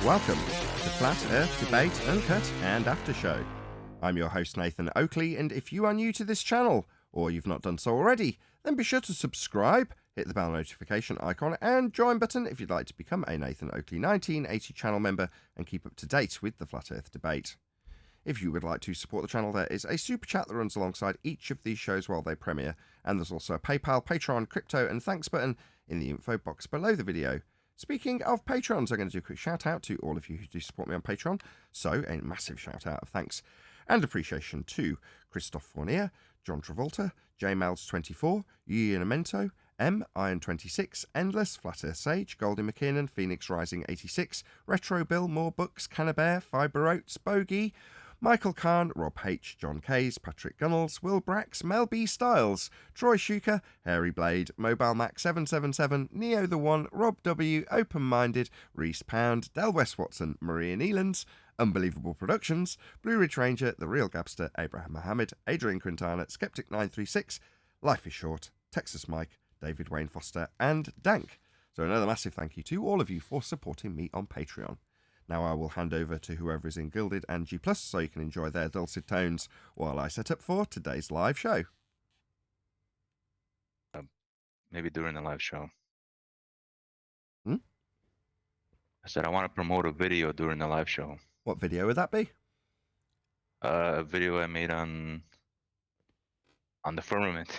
Welcome to Flat Earth Debate Uncut and After Show. I'm your host Nathan Oakley, and if you are new to this channel, or you've not done so already, then be sure to subscribe, hit the bell notification icon and join button if you'd like to become a Nathan Oakley 1980 channel member and keep up to date with the Flat Earth Debate. If you would like to support the channel, there is a super chat that runs alongside each of these shows while they premiere, and there's also a PayPal, Patreon, crypto and thanks button in the info box below the video. Speaking of patrons, I'm going to do a quick shout out to all of you who do support me on Patreon. So, a massive shout out of thanks and appreciation to Christophe Fournier, John Travolta, JMelds24, Yuyanamento, M, Iron26, Endless, Flat Earth Sage, Goldie McKinnon, Phoenix Rising 86, Retro Bill, More Books, Cannabear, Fiber Oats, Bogey, Michael Kahn, Rob H, John Kays, Patrick Gunnels, Will Brax, Mel B Styles, Troy Shuker, Hairy Blade, Mobile Mac 777, Neo the One, Rob W, Open Minded, Reese Pound, Del West Watson, Maria Neelands, Unbelievable Productions, Blue Ridge Ranger, The Real Gabster, Abraham Mohammed, Adrian Quintana, Skeptic 936, Life is Short, Texas Mike, David Wayne Foster, and Dank. So another massive thank you to all of you for supporting me on Patreon. Now I will hand over to whoever is in Gilded and G+, so you can enjoy their dulcet tones while I set up for today's live show. Maybe during the live show. Hmm? I said I want to promote a video during the live show. What video would that be? A video I made on the firmament.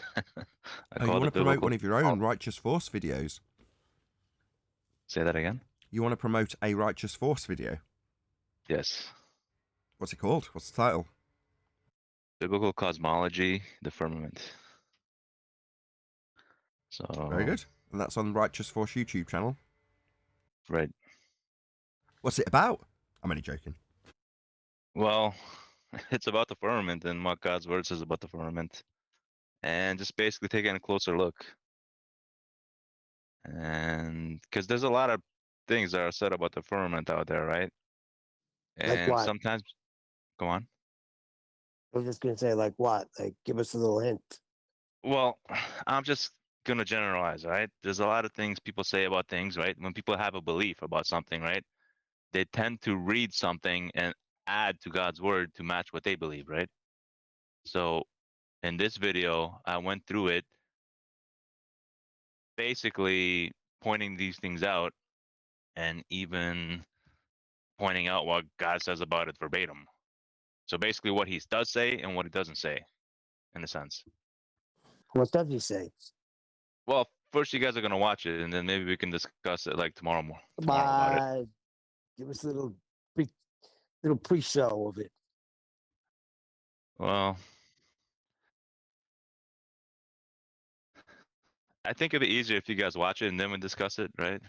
You want to promote one of your own Righteous Force videos? Say that again? You want to promote a Righteous Force video? Yes. What's it called? What's the title? Biblical Cosmology, the Firmament. So very good. And that's on the Righteous Force YouTube channel. Right. What's it about? I'm only joking. Well, it's about the firmament and what God's word says about the firmament. And just basically taking a closer look. And because there's a lot of things that are said about the firmament out there, right? And like what? Sometimes, go on. I was just gonna say, like what? Like, give us a little hint. Well, I'm just gonna generalize, right? There's a lot of things people say about things, right? When people have a belief about something, right? They tend to read something and add to God's word to match what they believe, right? So in this video, I went through it, basically pointing these things out and even pointing out what God says about it verbatim. So basically what he does say and what he doesn't say, in a sense. What does he say? Well, first you guys are going to watch it, and then maybe we can discuss it like tomorrow about it. Give us a little pre-show of it. Well, I think it'd be easier if you guys watch it and then we discuss it, right?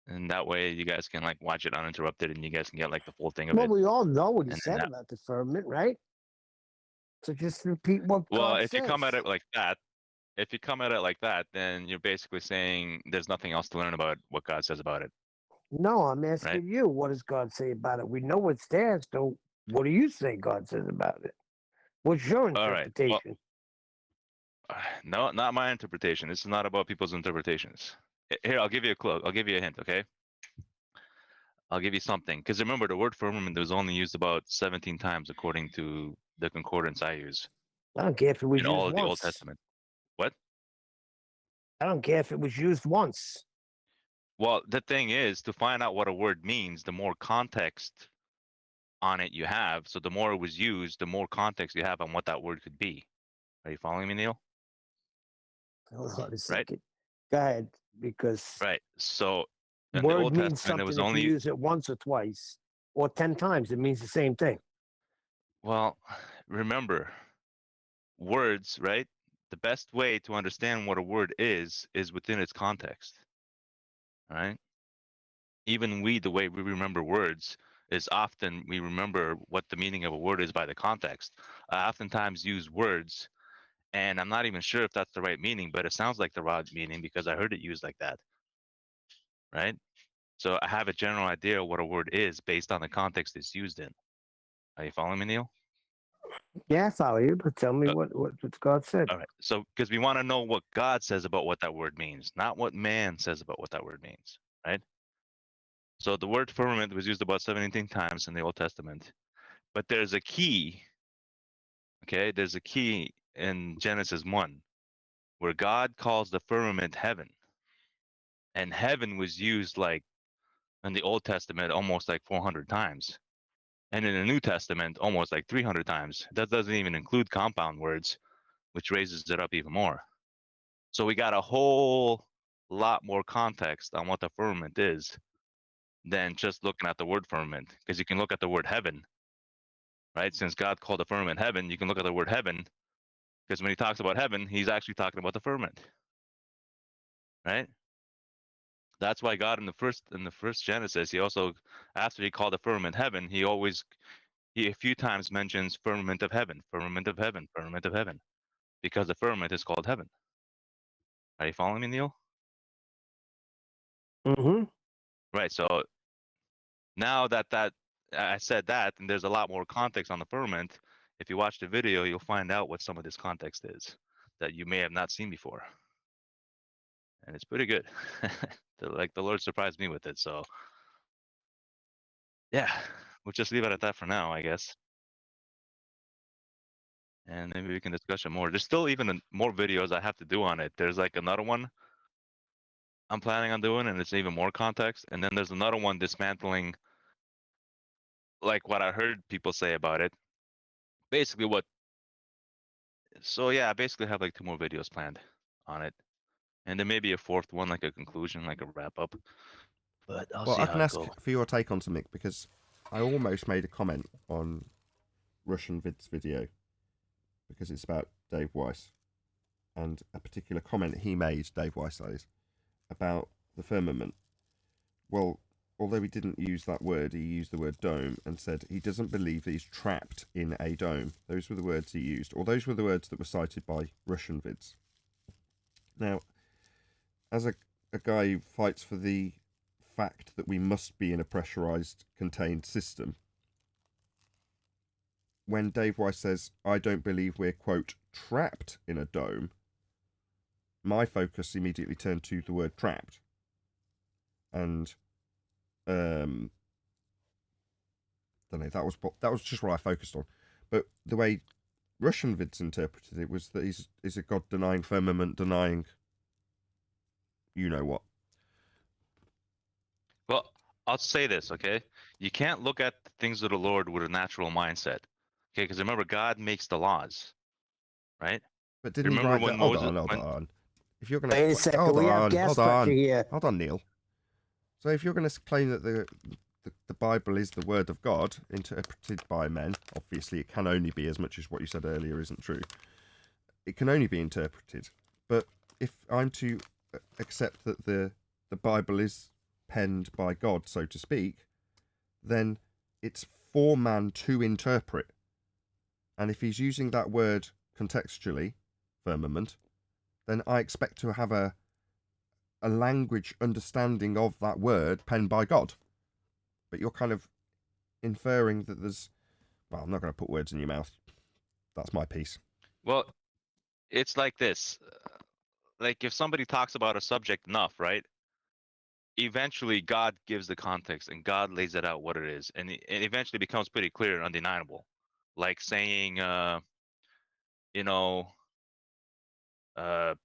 And that way you guys can like watch it uninterrupted and you guys can get like the full thing of Well, it. we all know what he And said about the firmament, right? So just repeat what Well, God if says. you come at it like that, then you're basically saying there's nothing else to learn about what God says about it. No, I'm asking Right? you, what does God say about it? We know what's there, so what do you say God says about it? What's your All right. interpretation? Well, no, not my interpretation. This is not about people's interpretations. Here, I'll give you a clue. I'll give you a hint, okay? I'll give you something. Because remember, the word firmament was only used about 17 times according to the concordance I use. I don't care if it was in used all of the Old once. Testament. What? I don't care if it was used once. Well, the thing is, to find out what a word means, the more context on it you have. So the more it was used, the more context you have on what that word could be. Are you following me, Neil? Hold on a Right? second. Go ahead, because Right. So in the word Old means Testament, it something was if only. you use it once or twice or 10 times. It means the same thing. Well, remember, words, right? The best way to understand what a word is within its context. All right? Even we, the way we remember words is often we remember what the meaning of a word is by the context. I oftentimes use words, and I'm not even sure if that's the right meaning, but it sounds like the right meaning because I heard it used like that. Right? So I have a general idea of what a word is based on the context it's used in. Are you following me, Neil? Yeah, I follow you, but tell me what God said. All right. So because we want to know what God says about what that word means, not what man says about what that word means, right? So the word firmament was used about 17 times in the Old Testament. But there's a key, okay? There's a key in Genesis 1 where God calls the firmament heaven. And heaven was used like in the Old Testament almost like 400 times. And in the New Testament, almost like 300 times. That doesn't even include compound words, which raises it up even more. So we got a whole lot more context on what the firmament is than just looking at the word firmament. Because you can look at the word heaven, right? Since God called the firmament heaven, you can look at the word heaven. Because when he talks about heaven, he's actually talking about the firmament, right? That's why God in the first Genesis, he also, after he called the firmament heaven, he a few times mentions firmament of heaven, firmament of heaven, firmament of heaven, because the firmament is called heaven. Are you following me, Neil? Mm-hmm. Right. So now that I said that, and there's a lot more context on the firmament. If you watch the video, you'll find out what some of this context is that you may have not seen before, and it's pretty good. Like the Lord surprised me with it. So yeah, we'll just leave it at that for now, I guess. And maybe we can discuss it more. There's still even more videos I have to do on it. There's like another one I'm planning on doing, and it's even more context. And then there's another one dismantling like what I heard people say about it. Basically so yeah, I basically have like 2 more videos planned on it. And then maybe a 4th one, like a conclusion, like a wrap up. But I'll Well, see I how can it ask goes. for your take on something because I almost made a comment on Russian Vid's video because it's about Dave Weiss and a particular comment he made, Dave Weiss that is, about the firmament. Well, although he didn't use that word, he used the word dome and said he doesn't believe that he's trapped in a dome. Those were the words he used, or those were the words that were cited by Russian vids. Now, as a guy who fights for the fact that we must be in a pressurized, contained system, when Dave Weiss says, I don't believe we're, quote, trapped in a dome, my focus immediately turned to the word trapped. And don't know, that was just what I focused on. But the way Russian vids interpreted it was that he's a god denying, firmament denying, you know what. Well, I'll say this, okay? You can't look at the things of the Lord with a natural mindset, okay? Because remember, God makes the laws, right? But didn't he Remember write when that? Hold Moses, on. If you're going Wait a to second. We have gas pressure here. hold on, Neil. So if you're going to claim that the Bible is the word of God interpreted by men, obviously it can only be, as much as what you said earlier isn't true, it can only be interpreted. But if I'm to accept that the Bible is penned by God, so to speak, then it's for man to interpret. And if he's using that word contextually, firmament, then I expect to have a language understanding of that word penned by God. But you're kind of inferring that there's... Well, I'm not going to put words in your mouth. That's my piece. well, it's like this. Like if somebody talks about a subject enough, right? Eventually God gives the context and God lays it out what it is. And it eventually becomes pretty clear and undeniable. Like saying, you know, uh,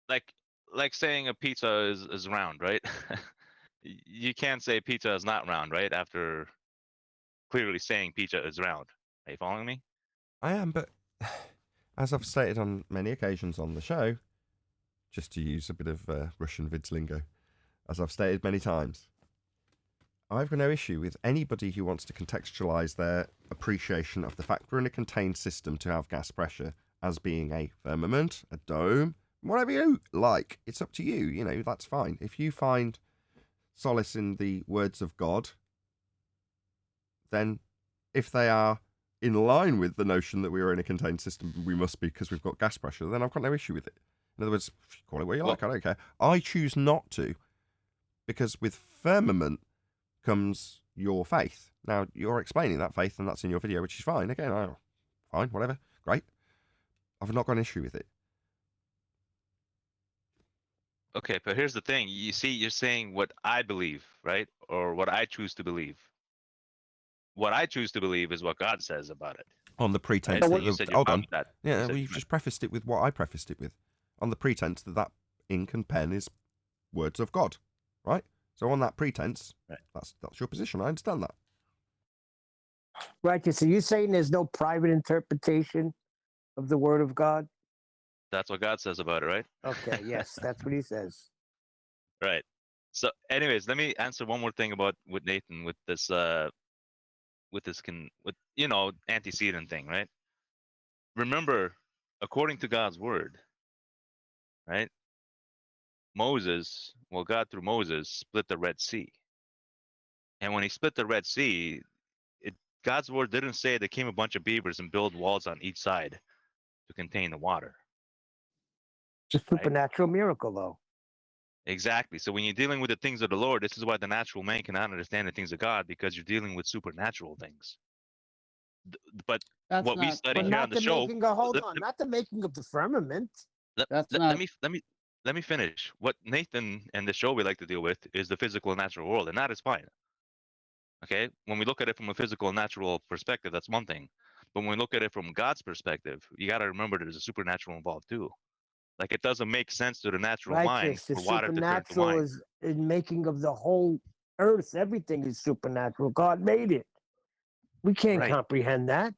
like saying a pizza is round, right? You can't say pizza is not round, right? After clearly saying pizza is round. Are you following me? I am, but as I've stated on many occasions on the show, just to use a bit of Russian vids lingo, as I've stated many times, I've got no issue with anybody who wants to contextualise their appreciation of the fact we're in a contained system to have gas pressure as being a firmament, a dome, whatever you like. It's up to you, you know, that's fine. If you find solace in the words of God, then if they are in line with the notion that we are in a contained system, we must be because we've got gas pressure, then I've got no issue with it. In other words, call it what you like, I don't care. I choose not to, because with firmament comes your faith. Now, you're explaining that faith, and that's in your video, which is fine. Again, fine, whatever, great. I've not got an issue with it. Okay, but here's the thing. You see, you're saying what I believe, right? Or what I choose to believe. What I choose to believe is what God says about it, On the right? pretense So that you said you're hold fine on, with that. yeah, You said well, you're you've fine. just prefaced it with what I prefaced it with, on the pretense that that ink and pen is words of God, right? So on that pretense, Right. that's your position. I understand that. Right. So you're saying there's no private interpretation of the word of God? That's what God says about it, right? Okay. Yes, that's what he says. Right. So, anyways, let me answer one more thing about with Nathan with this antecedent thing, right? Remember, according to God's word, right? God through Moses split the Red Sea, and when he split the Red Sea, God's word didn't say there came a bunch of beavers and build walls on each side to contain the water. It's a supernatural miracle, though. Exactly. So when you're dealing with the things of the Lord, this is why the natural man cannot understand the things of God, because you're dealing with supernatural things. But That's what we not. study But here on not the the show, making of, hold let, on, not the making of the firmament. That's let not. me finish. What Nathan and the show we like to deal with is the physical and natural world, and that is fine. Okay, when we look at it from a physical and natural perspective, that's one thing. But when we look at it from God's perspective, you got to remember there's a supernatural involved too. Like it doesn't make sense to the natural mind Righteous. The for water to turn to supernatural wine. is in making of the whole earth. Everything is supernatural. God made it. We can't Right, comprehend that.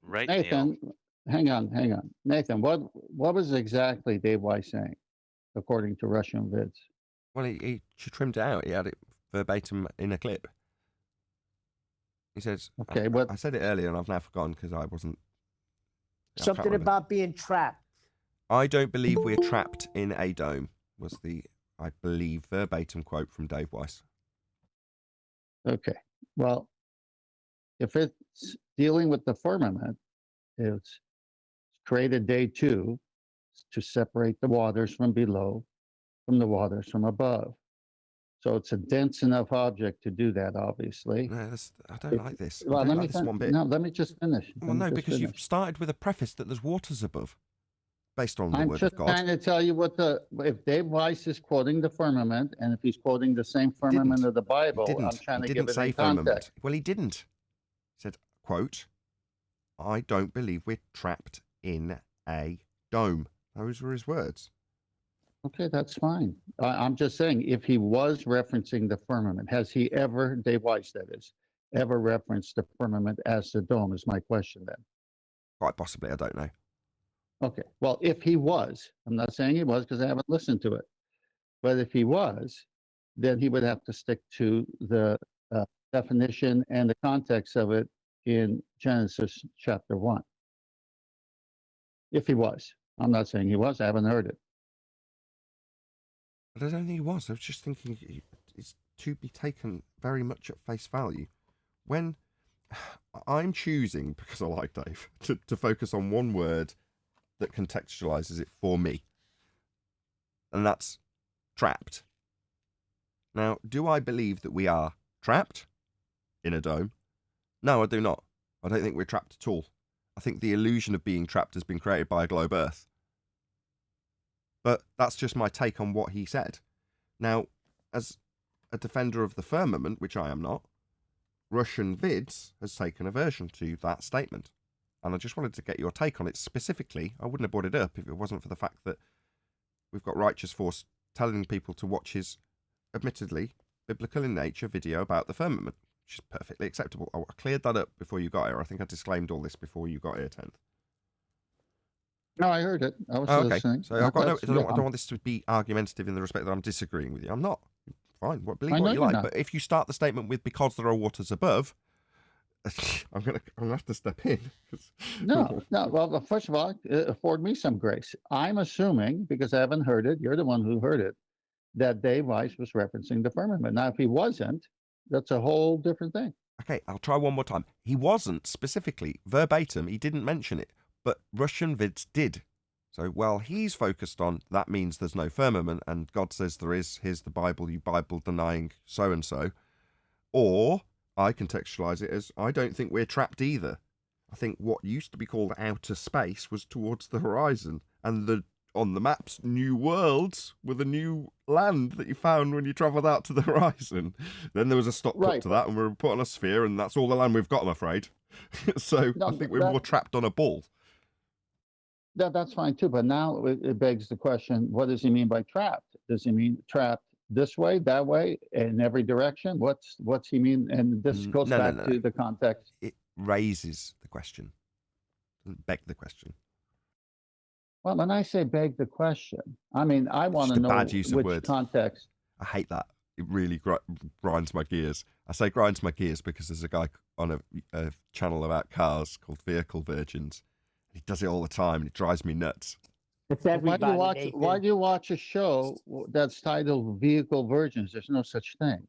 right, Neil. Nathan, hang on. Nathan, what was exactly Dave Weiss saying, according to Russian vids? Well, he trimmed it out. He had it verbatim in a clip. He says, Okay, what? I said it earlier and I've now forgotten because I wasn't. I can't Something remember. about being trapped. I don't believe we're trapped in a dome, was the, I believe, verbatim quote from Dave Weiss. Okay, well, if it's dealing with the firmament, it's created day 2 to separate the waters from below from the waters from above. So it's a dense enough object to do that, obviously. No, I don't like this. I Well, don't let like me this one bit. no, let me just finish. Well, no, because you've started with a preface that there's waters above, based on the I'm word just of God. trying to tell you if Dave Weiss is quoting the firmament, and if he's quoting the same He didn't. firmament of the Bible, I'm He trying to didn't give it say in firmament. context. Well, he didn't. He said, quote, I don't believe we're trapped in a dome. Those were his words. Okay, that's fine. I'm just saying, if he was referencing the firmament, has he ever, Dave Weiss that is, ever referenced the firmament as the dome is my question then. Quite possibly, I don't know. Okay, well, if he was, I'm not saying he was because I haven't listened to it, but if he was, then he would have to stick to the definition and the context of it in Genesis chapter 1. If he was. I'm not saying he was, I haven't heard it. But I don't think he was. I was just thinking it's to be taken very much at face value. When I'm choosing, because I like Dave, to focus on one word that contextualizes it for me, and that's trapped. Now, do I believe that we are trapped in a dome? No, I do not. I don't think we're trapped at all. I think the illusion of being trapped has been created by a globe Earth. But that's just my take on what he said. Now, as a defender of the firmament, which I am not, Russian Vids has taken aversion to that statement. And I just wanted to get your take on it specifically. I wouldn't have brought it up if it wasn't for the fact that we've got Righteous Force telling people to watch his, admittedly, biblical in nature video about the firmament, which is perfectly acceptable. I cleared that up before you got here. I think I disclaimed all this before you got here, 10th. No, I heard it. I was okay. listening. So I've got no, I don't want this to be argumentative in the respect that I'm disagreeing with you. I'm not. Fine. Believe what you like. But if you start the statement with "because there are waters above," I'm gonna have to step in. No. Well, first of all, afford me some grace. I'm assuming, because I haven't heard it, you're the one who heard it, that Dave Weiss was referencing the firmament. Now, if he wasn't, that's a whole different thing. Okay, I'll try one more time. He wasn't specifically verbatim. He didn't mention it, but Russian Vids did. So while he's focused on that means there's no firmament and God says there is, here's the Bible, you Bible denying so and so, or I contextualize it as I don't think we're trapped either. I think what used to be called outer space was towards the horizon, and the on the maps new worlds with a new land that you found when you travelled out to the horizon. Then there was a stop put Right. to that, and we were put on a sphere, and that's all the land we've got, I'm afraid. So No, I think we're more trapped on a ball. that's fine too. But now it begs the question: what does he mean by trapped? Does he mean trapped this way, that way, in every direction? What's he mean? And this goes No, no, back no, to no. the context. It raises the question, doesn't beg the question. Well, when I say beg the question, I mean I want Just to a know bad use of which words. context. I hate that. It really grinds my gears. I say grinds my gears because there's a guy on a channel about cars called Vehicle Virgins. He does it all the time, and it drives me nuts. It's Why everybody, do you watch? Nathan. Why do you watch a show that's titled "Vehicle Virgins"? There's no such thing.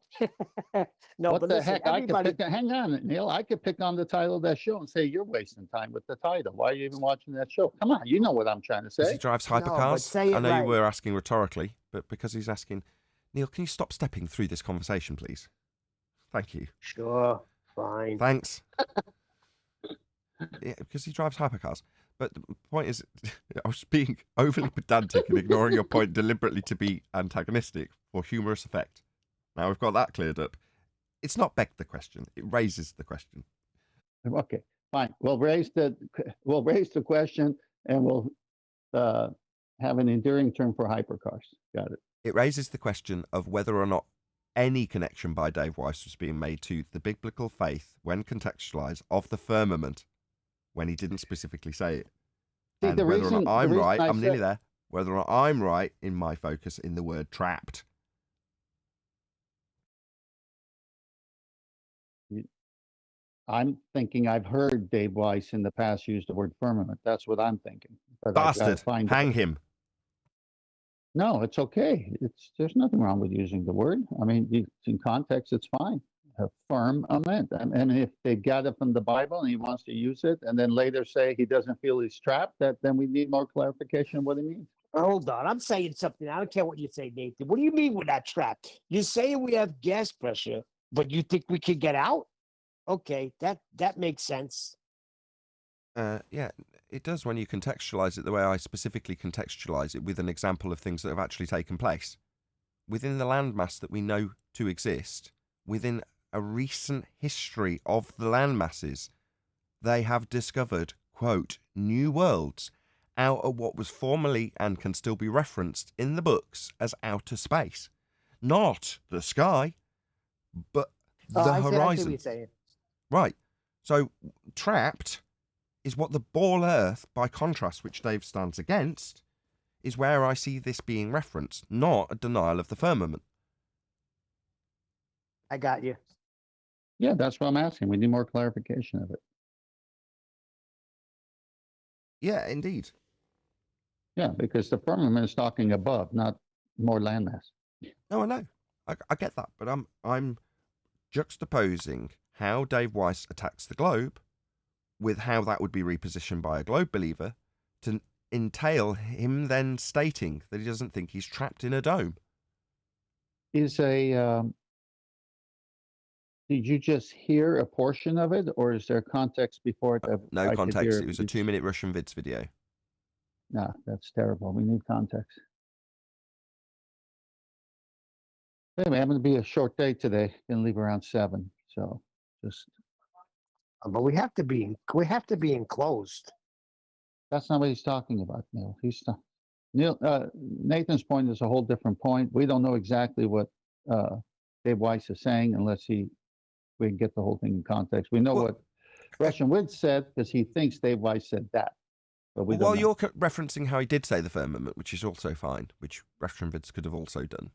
No, What but the listen, heck? I everybody. could pick. Hang on, Neil. I could pick on the title of that show and say you're wasting time with the title. Why are you even watching that show? Come on, you know what I'm trying to Because he say. drives No, but hypercars. say I it know you right. were asking rhetorically, but because he's asking, Neil, can you stop stepping through this conversation, please? Thank you. Sure, fine. Thanks. Yeah, because he drives hypercars. But the point is, I was being overly pedantic and ignoring your point deliberately to be antagonistic for humorous effect. Now we've got that cleared up. It's not begged the question; it raises the question. Okay, fine. We'll raise the question, and we'll have an enduring term for hypercars. Got it. It raises the question of whether or not any connection by Dave Weiss was being made to the biblical faith when contextualized of the firmament, when he didn't specifically say it. See, And the whether or reason- not the I'm reason right, I I'm nearly said- there. Whether or not I'm right in my focus in the word trapped. I'm thinking I've heard Dave Weiss in the past use the word firmament. That's what I'm thinking. But I've gotta Bastard, find hang out. him. No, it's okay. There's nothing wrong with using the word. I mean, in context, it's fine. A firmament. And if they got it from the Bible and he wants to use it, and then later say he doesn't feel he's trapped, then we need more clarification of what he means. Hold on, I'm saying something. I don't care what you say, Nathan. What do you mean we're not trapped? You're saying we have gas pressure, but you think we could get out? Okay, that makes sense. Yeah, it does when you contextualize it the way I specifically contextualize it with an example of things that have actually taken place. Within the landmass that we know to exist, within a recent history of the landmasses, they have discovered, quote, new worlds out of what was formerly and can still be referenced in the books as outer space. Not the sky, but the I see what horizon. you're saying. Right. So trapped is what the ball Earth, by contrast, which Dave stands against, is where I see this being referenced, not a denial of the firmament. I got you. Yeah, that's what I'm asking. We need more clarification of it. Yeah, indeed. Yeah, because the firmament is talking above, not more landmass. No, I know. I get that, but I'm juxtaposing how Dave Weiss attacks the globe with how that would be repositioned by a globe believer to entail him then stating that he doesn't think he's trapped in a dome. Did you just hear a portion of it, or is there context before it? That No I could context. hear? It was a 2-minute Russian vids video. Nah, that's terrible. We need context. Anyway, I'm going to be a short day today. Going to leave around 7. So just But we have to be enclosed. that's not what he's talking about, Neil. Nathan's point is a whole different point. We don't know exactly what Dave Weiss is saying unless we can get the whole thing in context. We know what Russian Wind said because he thinks Dave Weiss said that. But we Well, don't know. you're referencing how he did say the firmament, which is also fine, which Russian vids could have also done.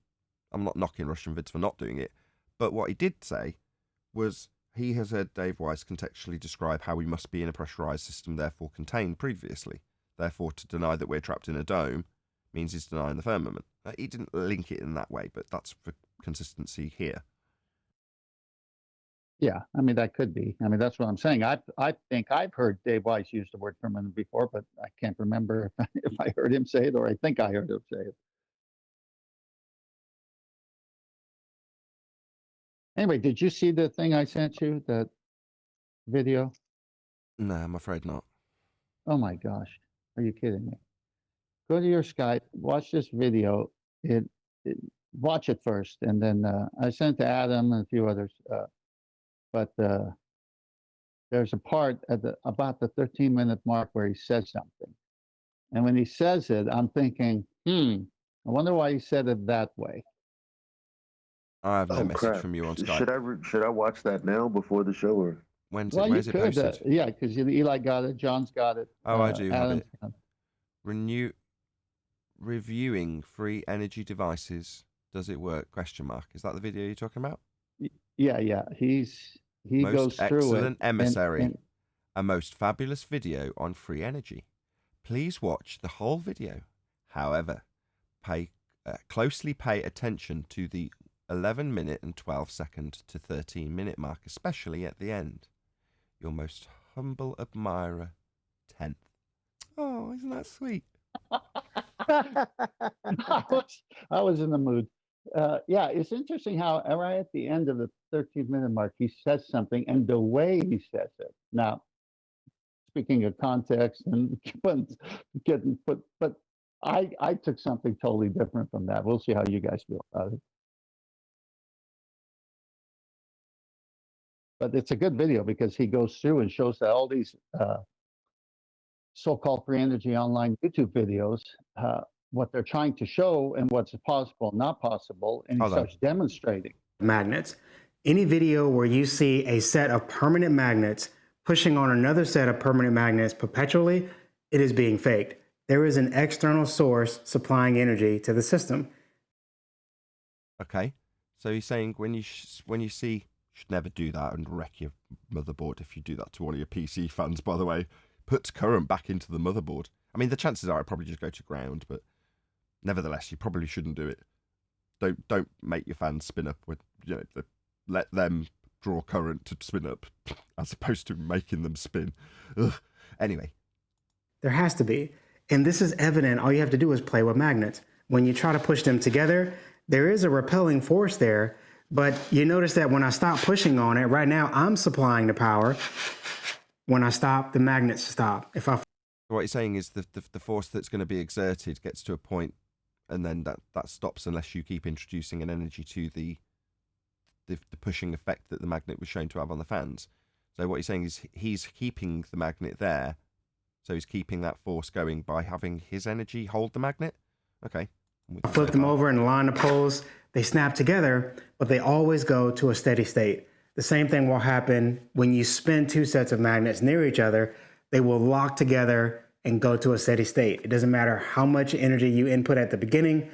I'm not knocking Russian vids for not doing it. But what he did say was he has heard Dave Weiss contextually describe how we must be in a pressurized system, therefore contained previously. Therefore, to deny that we're trapped in a dome means he's denying the firmament. He didn't link it in that way, but that's for consistency here. Yeah, I mean, that could be. I mean, that's what I'm saying. I think I've heard Dave Weiss use the word firmament before, but I can't remember if I heard him say it or I think I heard him say it. Anyway, did you see the thing I sent you, that video? No, I'm afraid not. Oh my gosh. Are you kidding me? Go to your Skype, watch this video. Watch it first, and then I sent it to Adam and a few others. But there's a part at about the 13-minute mark where he says something, and when he says it, I'm thinking, I wonder why he said it that way. I have no Oh, message crap. from you on Skype. Should I watch that now before the show, or? When's Well, where's you it could, posted? yeah, because Eli got it, John's got it. Oh, I do have Adam's it. got Reviewing free energy devices. Does it work? Question mark. Is that the video you're talking about? Yeah. He Most goes through excellent it. emissary. A most fabulous video on free energy. Please watch the whole video. However, closely pay attention to the 11-minute and 12-second to 13-minute mark, especially at the end. Your most humble admirer, 10th. Oh, isn't that sweet? I was in the mood. Yeah, it's interesting how right at the end of the 13-minute mark, he says something, and the way he says it. Now, speaking of context and getting put, but I took something totally different from that. We'll see how you guys feel about it. But it's a good video because he goes through and shows that all these so-called free energy online YouTube videos, what they're trying to show and what's possible, not possible, and he starts demonstrating. Magnets. Any video where you see a set of permanent magnets pushing on another set of permanent magnets perpetually, it is being faked. There is an external source supplying energy to the system. Okay, so he's saying when you see, you should never do that and wreck your motherboard if you do that to one of your PC fans, by the way. Puts current back into the motherboard. I mean, the chances are I'd probably just go to ground, but nevertheless, you probably shouldn't do it. Don't make your fans spin up with, let them draw current to spin up as opposed to making them spin. Ugh. Anyway. There has to be. And this is evident. All you have to do is play with magnets. When you try to push them together, there is a repelling force there, but you notice that when I stop pushing on it, right now I'm supplying the power. When I stop, the magnets stop. What you're saying is the force that's going to be exerted gets to a point, and then that stops unless you keep introducing an energy to the pushing effect that the magnet was shown to have on the fans. So what you're saying is he's keeping the magnet there, so he's keeping that force going by having his energy hold the magnet. Okay. I flip them over and line the poles. They snap together, but they always go to a steady state. The same thing will happen when you spin two sets of magnets near each other. They will lock together and go to a steady state. It doesn't matter how much energy you input at the beginning.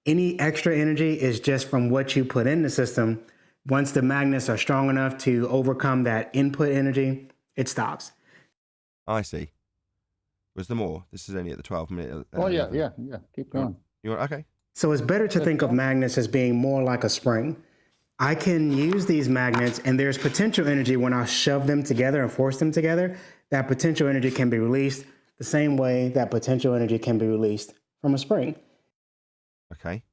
Any extra energy is just from what you put in the system. Once the magnets are strong enough to overcome that input energy, it stops. I see. Was there more? This is only at the 12-minute. Oh, yeah. Keep going. You want, okay. So it's better to think of magnets as being more like a spring. I can use these magnets, and there's potential energy when I shove them together and force them together. That potential energy can be released the same way that potential energy can be released from a spring. Okay.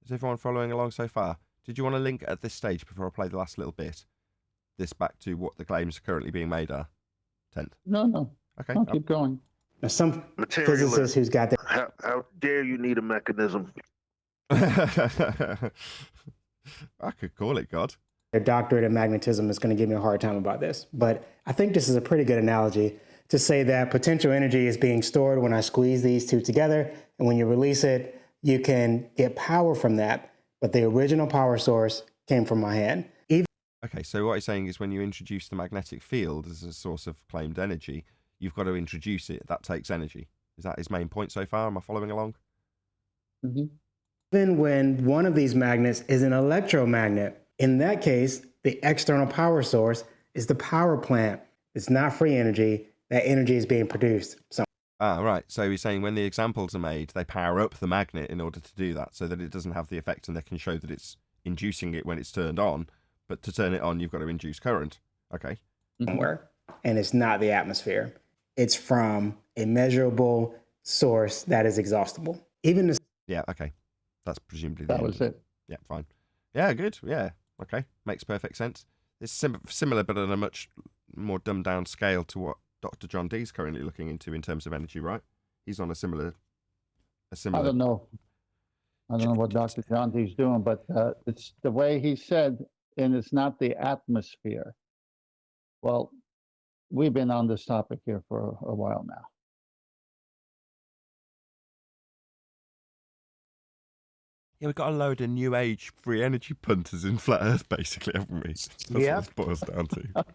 Is everyone following along so far? Did you want to link at this stage before I play the last little bit? This back to what the claims currently being made are? 10th. No. Okay. I'll keep going. Now, some physicists who's got that. How dare you need a mechanism? I could call it God. Their doctorate in magnetism is going to give me a hard time about this. But I think this is a pretty good analogy to say that potential energy is being stored when I squeeze these two together. And when you release it, you can get power from that. But the original power source came from my hand. Okay, so what he's saying is when you introduce the magnetic field as a source of claimed energy, you've got to introduce it. That takes energy. Is that his main point so far? Am I following along? Mm-hmm. Even when one of these magnets is an electromagnet, in that case, the external power source is the power plant. It's not free energy. That energy is being produced. Right. So he's saying when the examples are made, they power up the magnet in order to do that so that it doesn't have the effect and they can show that it's inducing it when it's turned on. But to turn it on, you've got to induce current. Okay. Somewhere. And it's not the atmosphere. It's from a measurable source that is exhaustible. Even the... Yeah, okay. That's presumably that was it. Yeah, fine. Yeah, good. Yeah, okay. Makes perfect sense. It's similar, but on a much more dumbed down scale to what Dr. John Dee's currently looking into in terms of energy, right? He's on a similar a I similar. don't know. I don't know what Dr. Jonty's doing, but it's the way he said, and it's not the atmosphere. Well, we've been on this topic here for a while now. Yeah, we've got a load of new age free energy punters in flat Earth, basically, haven't we? That's what Yep. this boils down to.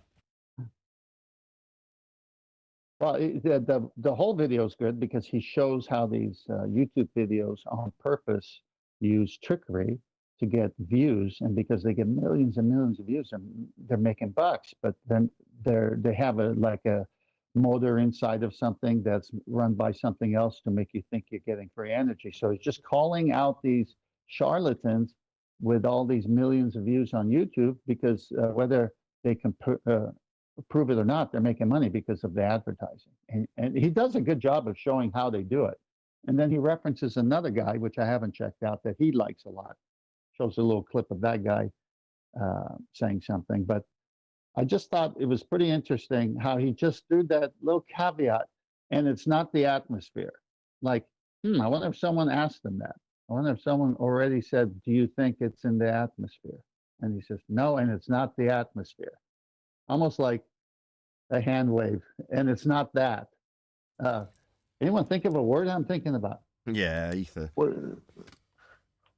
Well, the whole video is good because he shows how these YouTube videos on purpose use trickery to get views, and because they get millions and millions of views, and they're making bucks. But then they have a motor inside of something that's run by something else to make you think you're getting free energy. So he's just calling out these charlatans with all these millions of views on YouTube because whether they can prove it or not, they're making money because of the advertising. And he does a good job of showing how they do it. And then he references another guy, which I haven't checked out, that he likes a lot. Shows a little clip of that guy saying something. But I just thought it was pretty interesting how he just threw that little caveat, and it's not the atmosphere. Like, I wonder if someone asked him that. I wonder if someone already said, do you think it's in the atmosphere? And he says, no, and it's not the atmosphere. Almost like a hand wave, and it's not that. Anyone think of a word I'm thinking about? Yeah, ether.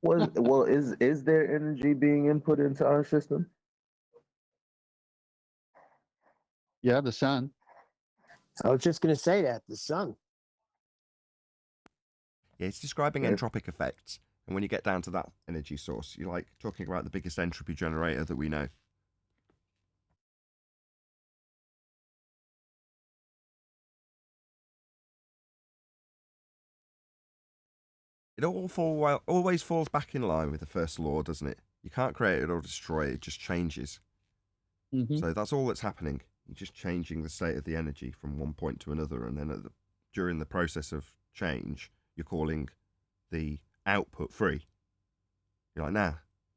Is there energy being input into our system? Yeah, the sun. I was just going to say that, the sun. Yeah, it's describing Yeah. entropic effects. And when you get down to that energy source, you're like talking about the biggest entropy generator that we know. It always falls back in line with the first law, doesn't it? You can't create it or destroy it, it just changes. Mm-hmm. So that's all that's happening. You're just changing the state of the energy from one point to another, and then during the process of change, you're calling the output free. You're like, nah,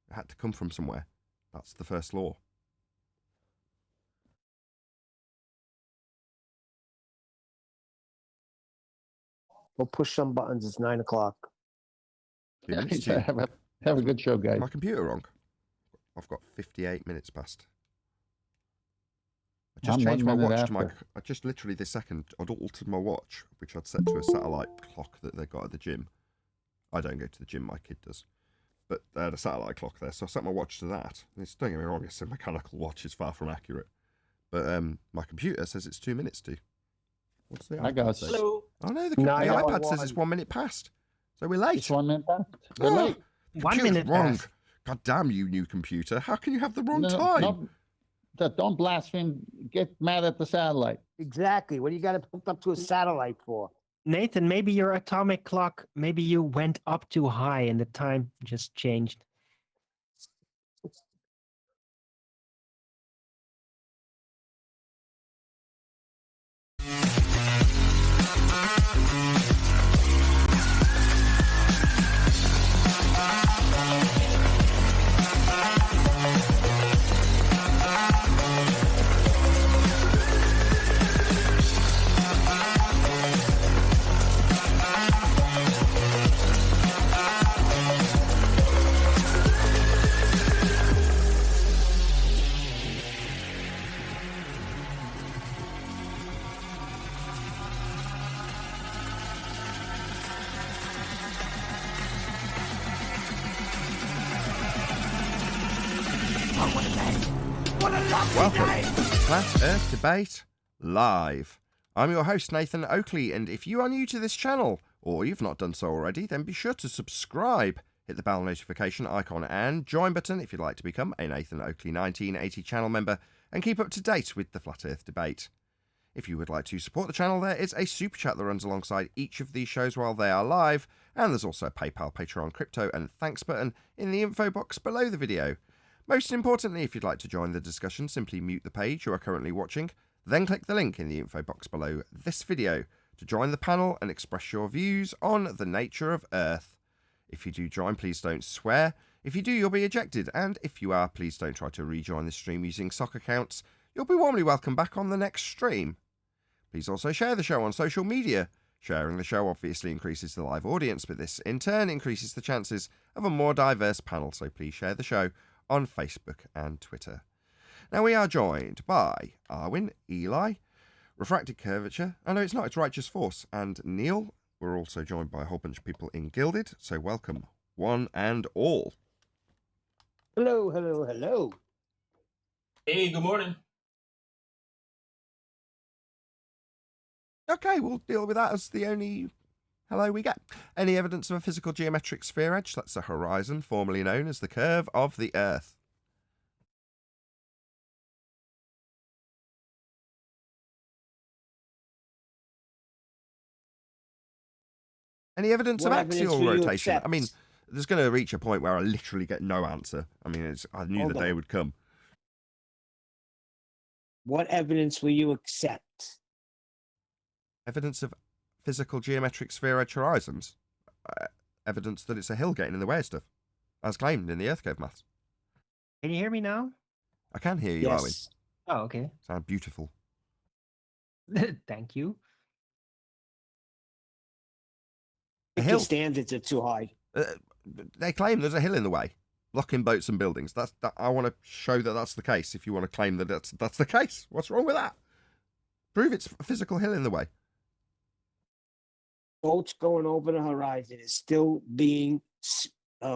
it had to come from somewhere. That's the first law. We'll push some buttons. It's 9 o'clock. 2 minutes to. Have a good show, guys. My computer wrong. I've got 58 minutes past. I just I'm changed my 1 minute watch to my. after. I just literally this second I'd altered my watch, which I'd set to a satellite clock that they got at the gym. I don't go to the gym, my kid does, but they had a satellite clock there, so I set my watch to that. And don't get me wrong, it's a mechanical watch, is far from accurate, but my computer says it's 2 minutes to. What's the I iPad got say? Hello. Oh no, the No, iPad says it's 1 minute past, so we're late. It's 1 minute past. We're Oh, late. 1 computer's minute wrong. past. God damn you, new computer! How can you have the wrong No, time? don't blaspheme. Get mad at the satellite. Exactly. What do you got it hooked up to a satellite for? Nathan, maybe your atomic clock, maybe you went up too high and the time just changed. Welcome to Flat Earth Debate Live. I'm your host, Nathan Oakley, and if you are new to this channel, or you've not done so already, then be sure to subscribe, hit the bell notification icon and join button if you'd like to become a Nathan Oakley 1980 channel member and keep up to date with the Flat Earth Debate. If you would like to support the channel, there is a super chat that runs alongside each of these shows while they are live, and there's also a PayPal, Patreon, crypto and thanks button in the info box below the video. Most importantly, if you'd like to join the discussion, simply mute the page you are currently watching, then click the link in the info box below this video to join the panel and express your views on the nature of Earth. If you do join, please don't swear. If you do, you'll be ejected, and if you are, please don't try to rejoin the stream using sock accounts. You'll be warmly welcome back on the next stream. Please also share the show on social media. Sharing the show obviously increases the live audience, but this in turn increases the chances of a more diverse panel, so please share the show on Facebook and Twitter. Now we are joined by Arwin, Eli, Refracted Curvature, oh no it's not, it's Righteous Force, and Neil. We're also joined by a whole bunch of people in Gilded, so welcome one and all. Hello, hello, hello. Hey, good morning. Okay, we'll deal with that as the only hello we get. Any evidence of a physical geometric sphere edge? That's a horizon, formerly known as the curve of the Earth. Any evidence What of evidence axial will you rotation? I accept? mean, there's going to reach a point where I literally get no answer. I mean, I knew Hold the day on. would come. What evidence will you accept? Evidence of physical geometric sphere edge horizons. Evidence that it's a hill getting in the way of stuff, as claimed in the Earth curve maths. Can you hear me now? I can hear you, Arwin. Yes. Oh, okay. Sound beautiful. Thank you. A Your hill. standards are too high. They claim there's a hill in the way, blocking boats and buildings. I want to show that that's the case. If you want to claim that that's the case, what's wrong with that? Prove it's a physical hill in the way. Boats going over the horizon is still being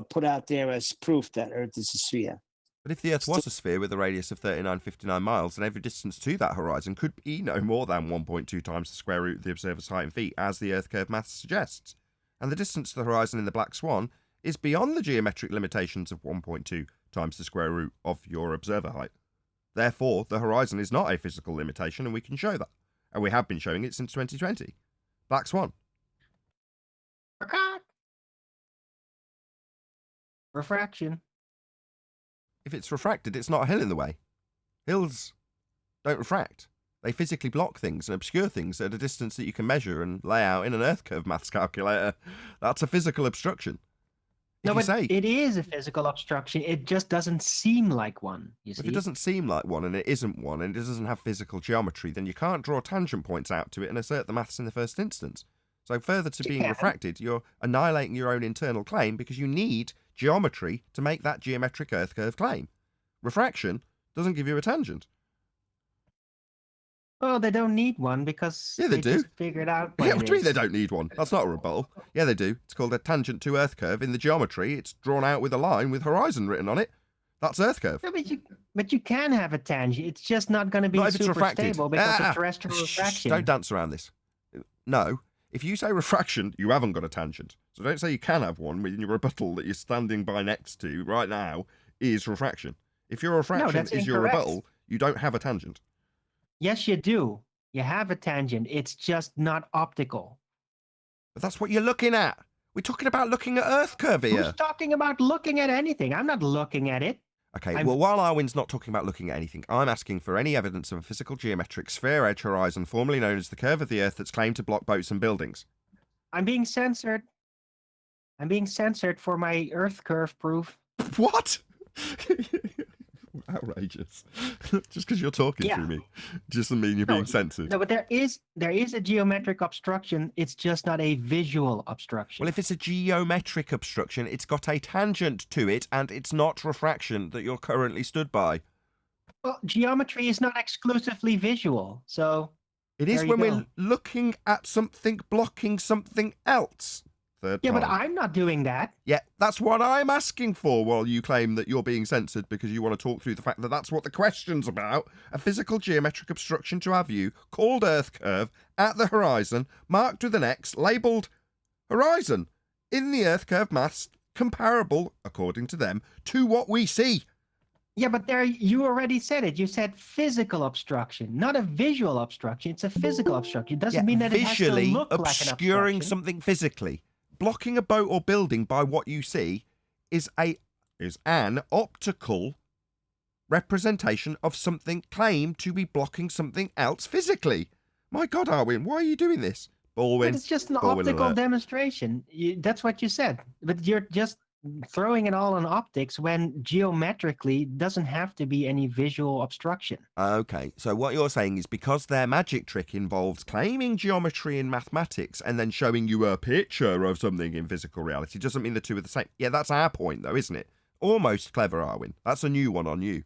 put out there as proof that Earth is a sphere. But if the Earth was a sphere with a radius of 3959 miles, then every distance to that horizon could be no more than 1.2 times the square root of the observer's height in feet, as the Earth curve math suggests. And the distance to the horizon in the Black Swan is beyond the geometric limitations of 1.2 times the square root of your observer height. Therefore, the horizon is not a physical limitation, and we can show that. And we have been showing it since 2020. Black Swan. Refraction. If it's refracted, it's not a hill in the way. Hills don't refract. They physically block things and obscure things at a distance that you can measure and lay out in an Earth curve maths calculator. That's a physical obstruction. No, If you but say, it is a physical obstruction. It just doesn't seem like one. You see? if it doesn't seem like one and it isn't one and it doesn't have physical geometry, then you can't draw tangent points out to it and assert the maths in the first instance. So further to You being can. refracted, you're annihilating your own internal claim because you need geometry to make that geometric Earth curve claim. Refraction doesn't give you a tangent. Well, they don't need one because Yeah, they do. just figured out. What Yeah, it what do you mean is. they don't need one? That's not a rebuttal. Yeah, they do. It's called a tangent to Earth curve. In the geometry, it's drawn out with a line with horizon written on it. That's Earth curve. No, but you can have a tangent. It's just not going to be Not if it's super refracted. stable because of terrestrial Shh, refraction. don't dance around this. No, if you say refraction, you haven't got a tangent. So don't say you can have one when your rebuttal that you're standing by next to right now is refraction. If your refraction that's is your incorrect. rebuttal, you don't have a tangent. Yes, you do. You have a tangent. It's just not optical. But that's what you're looking at. We're talking about looking at Earth curve here. Who's talking about looking at anything? I'm not looking at it. Okay, well, while Arwin's not talking about looking at anything, I'm asking for any evidence of a physical geometric sphere edge horizon formerly known as the curve of the Earth that's claimed to block boats and buildings. I'm being censored. I'm being censored for my Earth curve proof. What? Outrageous. Just because you're talking Yeah. through me doesn't mean you're No, being censored. No, but there is a geometric obstruction. It's just not a visual obstruction. Well, if it's a geometric obstruction, it's got a tangent to it, and it's not refraction that you're currently stood by. Well, geometry is not exclusively visual, so It is there you when we're go. looking at something blocking something else. Third Yeah, time. but I'm not doing that. Yeah, that's what I'm asking for while you claim that you're being censored because you want to talk through the fact that that's what the question's about. A physical geometric obstruction to our view, called Earth curve, at the horizon, marked with an X, labelled horizon, in the Earth curve maths, comparable, according to them, to what we see. Yeah, but there you already said it. You said physical obstruction, not a visual obstruction. It's a physical obstruction. It doesn't mean that it has to visually look like an obscuring obstruction. something physically. Blocking a boat or building by what you see is an optical representation of something claimed to be blocking something else physically. My God, Arwin, why are you doing this? But Baldwin. it's just an Baldwin optical alert. demonstration. That's what you said. But you're just throwing it all on optics when geometrically doesn't have to be any visual obstruction. Okay, so what you're saying is because their magic trick involves claiming geometry in mathematics and then showing you a picture of something in physical reality doesn't mean the two are the same. Yeah, that's our point, though, isn't it? Almost clever, Arwin. That's a new one on you.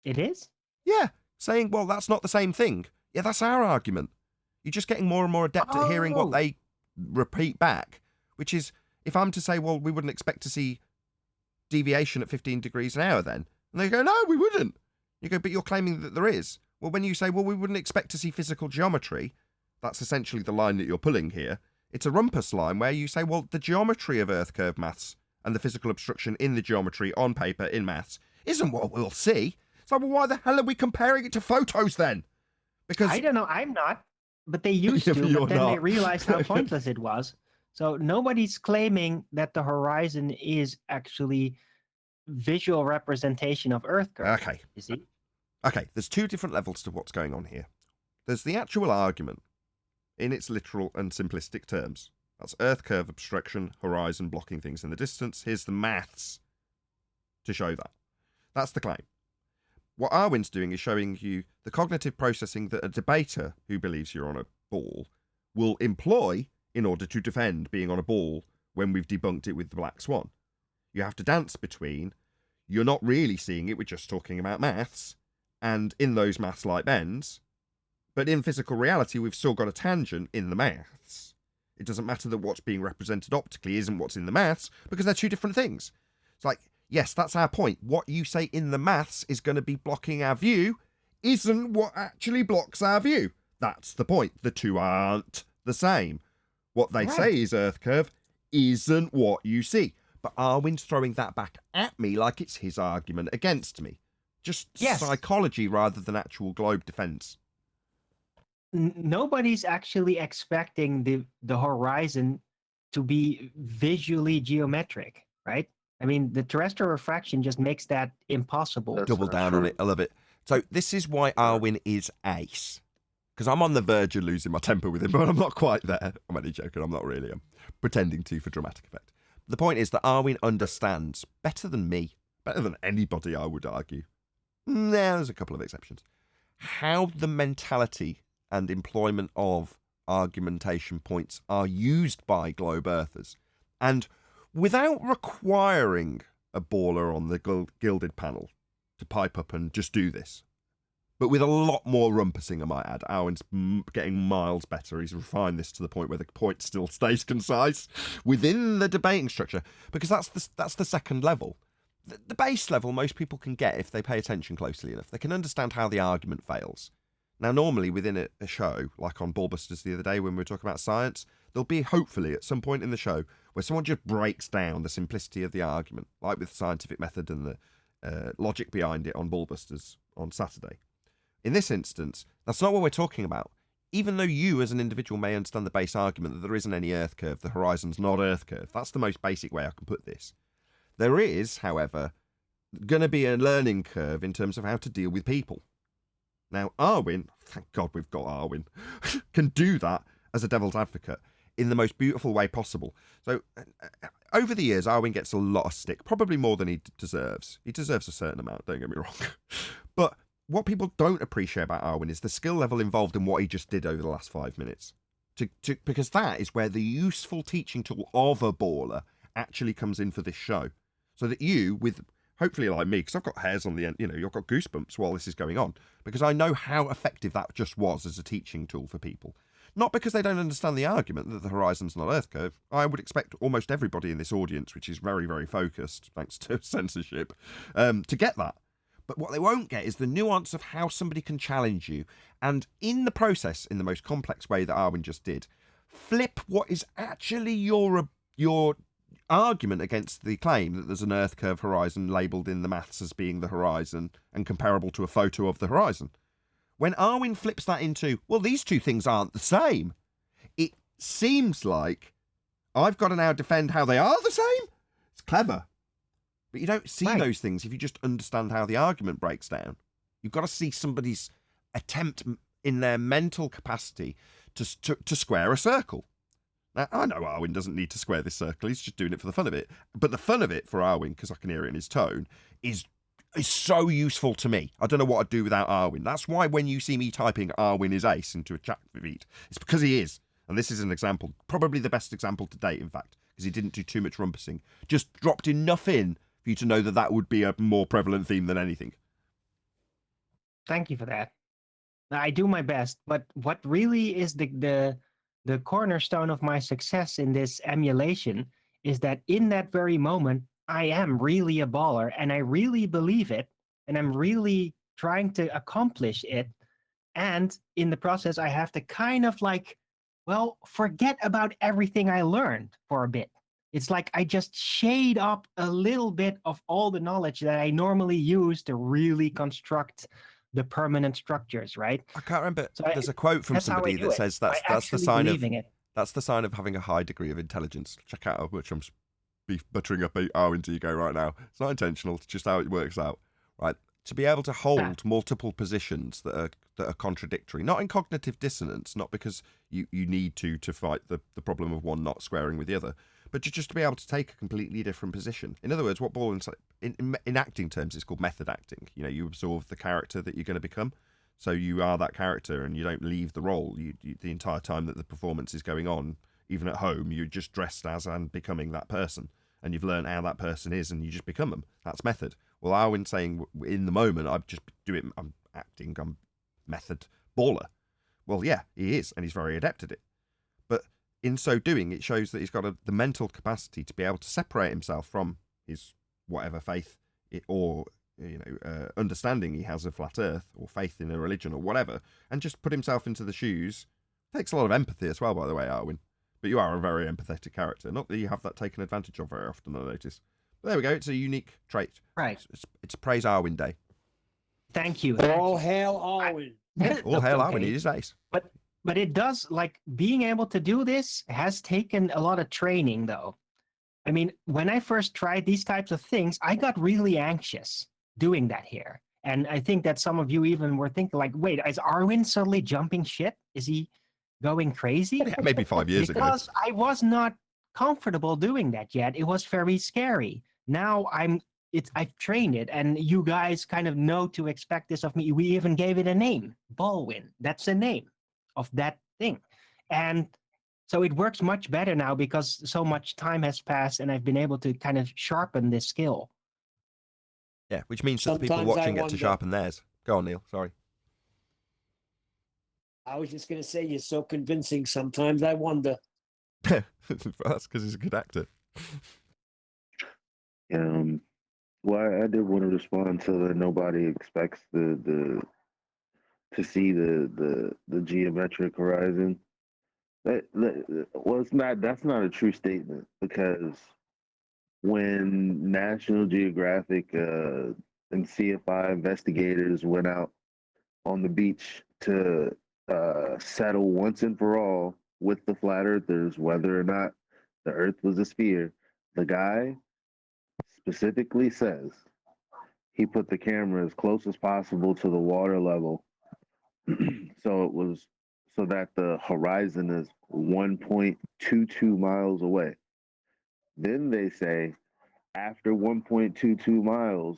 It is? Yeah, saying, well, that's not the same thing. Yeah, that's our argument. You're just getting more and more adept at hearing what they repeat back, which is, if I'm to say, well, we wouldn't expect to see deviation at 15 degrees an hour then. And they go, no, we wouldn't. You go, but you're claiming that there is. Well, when you say, well, we wouldn't expect to see physical geometry, that's essentially the line that you're pulling here. It's a rumpus line where you say, well, the geometry of earth curve maths and the physical obstruction in the geometry on paper in maths isn't what we'll see. So, well, why the hell are we comparing it to photos then? Because I don't know. I'm not. But they used to, You're but then they not. realized how pointless it was. So nobody's claiming that the horizon is actually visual representation of Earth curve. Okay. You see? Okay, there's two different levels to what's going on here. There's the actual argument in its literal and simplistic terms. That's earth curve obstruction, horizon blocking things in the distance. Here's the maths to show that. That's the claim. What Arwin's doing is showing you the cognitive processing that a debater who believes you're on a ball will employ in order to defend being on a ball when we've debunked it with the black swan. You have to dance between, you're not really seeing it, we're just talking about maths, and in those maths light bends, but in physical reality we've still got a tangent in the maths. It doesn't matter that what's being represented optically isn't what's in the maths, because they're two different things. It's like, yes, that's our point. What you say in the maths is going to be blocking our view isn't what actually blocks our view. That's the point. The two aren't the same. What they say is earth curve isn't what you see. But Arwin's throwing that back at me like it's his argument against me. Just psychology rather than actual globe defense. Nobody's actually expecting the horizon to be visually geometric, right? I mean, the terrestrial refraction just makes that impossible. Double down on it. I love it. So this is why Arwin is ace. Because I'm on the verge of losing my temper with him, but I'm not quite there. I'm only joking. I'm not really. I'm pretending to for dramatic effect. The point is that Arwin understands better than me, better than anybody, I would argue. There's a couple of exceptions. How the mentality and employment of argumentation points are used by globe earthers. And without requiring a baller on the gilded panel to pipe up and just do this, but with a lot more rumpusing, I might add. Arwin's getting miles better. He's refined this to the point where the point still stays concise within the debating structure, because that's the second level. The base level most people can get if they pay attention closely enough. They can understand how the argument fails. Now, normally within a show, like on Ballbusters the other day when we were talking about science, there'll be hopefully at some point in the show where someone just breaks down the simplicity of the argument, like with scientific method and the logic behind it on Ballbusters on Saturday. In this instance, that's not what we're talking about. Even though you as an individual may understand the base argument that there isn't any earth curve, the horizon's not earth curve. That's the most basic way I can put this. There is, however, going to be a learning curve in terms of how to deal with people. Now, Arwin, thank God we've got Arwin, can do that as a devil's advocate in the most beautiful way possible. So, over the years, Arwin gets a lot of stick, probably more than he deserves. He deserves a certain amount, don't get me wrong. But what people don't appreciate about Arwin is the skill level involved in what he just did over the last 5 minutes. Because that is where the useful teaching tool of a baller actually comes in for this show. So that you, with hopefully like me, because I've got hairs on the end, you've got goosebumps while this is going on, because I know how effective that just was as a teaching tool for people. Not because they don't understand the argument that the horizon's not earth curve. I would expect almost everybody in this audience, which is very, very focused, thanks to censorship, to get that. But what they won't get is the nuance of how somebody can challenge you. And in the process, in the most complex way that Arwin just did, flip what is actually your argument against the claim that there's an earth curve horizon labelled in the maths as being the horizon and comparable to a photo of the horizon. When Arwin flips that into, well, these two things aren't the same, it seems like I've got to now defend how they are the same. It's clever. But you don't see those things if you just understand how the argument breaks down. You've got to see somebody's attempt in their mental capacity to square a circle. Now, I know Arwin doesn't need to square this circle. He's just doing it for the fun of it. But the fun of it for Arwin, because I can hear it in his tone, is so useful to me. I don't know what I'd do without Arwin. That's why when you see me typing Arwin is ace into a chat feed, it's because he is. And this is an example, probably the best example to date, in fact, because he didn't do too much rumpusing. Just dropped enough in for you to know that that would be a more prevalent theme than anything. Thank you for that. I do my best, but what really is the cornerstone of my success in this emulation is that in that very moment, I am really a baller and I really believe it and I'm really trying to accomplish it. And in the process, I have to kind of like, well, forget about everything I learned for a bit. It's like I just shade up a little bit of all the knowledge that I normally use to really construct the permanent structures, right? I can't remember. So There's a quote from that's how I somebody do that it, says by that's the actually sign of believing it. that's the sign of having a high degree of intelligence. Check out how much I'm buttering up Arwin to ego right now. It's not intentional. It's just how it works out, right? To be able to hold multiple positions that are contradictory, not in cognitive dissonance, not because you need to fight the problem of one not squaring with the other, but just to be able to take a completely different position. In other words, what Baldwin in acting terms is called method acting. You know, you absorb the character that you're going to become. So you are that character and you don't leave the role. You the entire time that the performance is going on, even at home, you're just dressed as and becoming that person. And you've learned how that person is and you just become them. That's method. Well, Arwin saying in the moment, I'm acting, I'm method baller. Well, yeah, he is, and he's very adept at it. But in so doing, it shows that he's got the mental capacity to be able to separate himself from his whatever faith or understanding he has of flat Earth or faith in a religion or whatever, and just put himself into the shoes. Takes a lot of empathy as well, by the way, Arwin. But you are a very empathetic character. Not that you have that taken advantage of very often, I notice. But there we go. It's a unique trait. Right. It's Praise Arwin Day. Thank you. All hail Arwin. All hail Okay. Arwin. He is ace. But it does, like, being able to do this has taken a lot of training, though. I mean, when I first tried these types of things, I got really anxious doing that here. And I think that some of you even were thinking, like, wait, is Arwin suddenly jumping ship? Is he going crazy? Yeah, maybe 5 years ago. Because I was not comfortable doing that yet. It was very scary. Now I've trained it, and you guys kind of know to expect this of me. We even gave it a name, Baldwin. That's the name of that thing. And so it works much better now because so much time has passed and I've been able to kind of sharpen this skill. Yeah, which means that the people Sometimes I watching get to wonder- sharpen theirs. Go on, Neil. Sorry. I was just going to say, you're so convincing. Sometimes I wonder. That's because he's a good actor. Well, I did want to respond to that nobody expects to see the geometric horizon. Well, that's not a true statement, because when National Geographic and CFI investigators went out on the beach to settle once and for all with the flat earthers whether or not the earth was a sphere, the guy specifically says he put the camera as close as possible to the water level so that the horizon is 1.22 miles away. Then they say after 1.22 miles,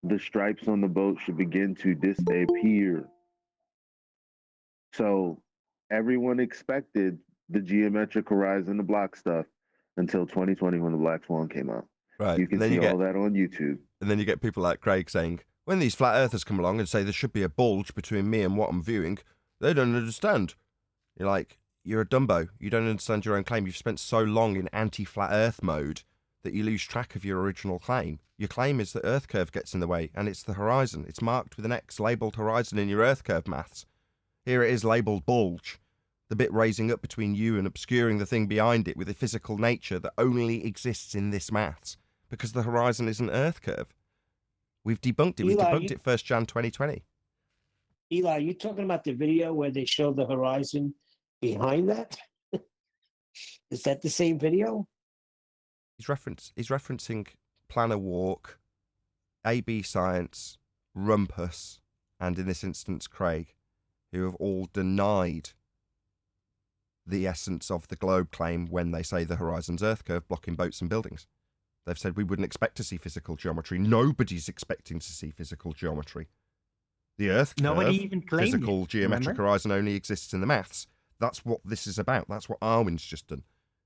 the stripes on the boat should begin to disappear. So everyone expected the geometric horizon to block stuff until 2020 when the Black Swan came out. Right. You can see all that on YouTube. And then you get people like Craig saying, when these flat earthers come along and say there should be a bulge between me and what I'm viewing, they don't understand. You're like, you're a Dumbo. You don't understand your own claim. You've spent so long in anti-flat earth mode that you lose track of your original claim. Your claim is that Earth curve gets in the way, and it's the horizon. It's marked with an X labelled horizon in your Earth curve maths. Here it is labelled bulge, the bit raising up between you and obscuring the thing behind it with a physical nature that only exists in this maths, because the horizon is an Earth curve. We've debunked it. We debunked it 1st Jan 2020. Eli, you talking about the video where they show the horizon behind that? Is that the same video? He's referencing Planner Walk, AB Science, Rumpus, and in this instance Craig, who have all denied the essence of the globe claim when they say the horizon's Earth curve blocking boats and buildings. They've said we wouldn't expect to see physical geometry. Nobody's expecting to see physical geometry. The Earth curve, Nobody even claimed physical it, geometric remember? horizon only exists in the maths. That's what this is about. That's what Arwin's just done.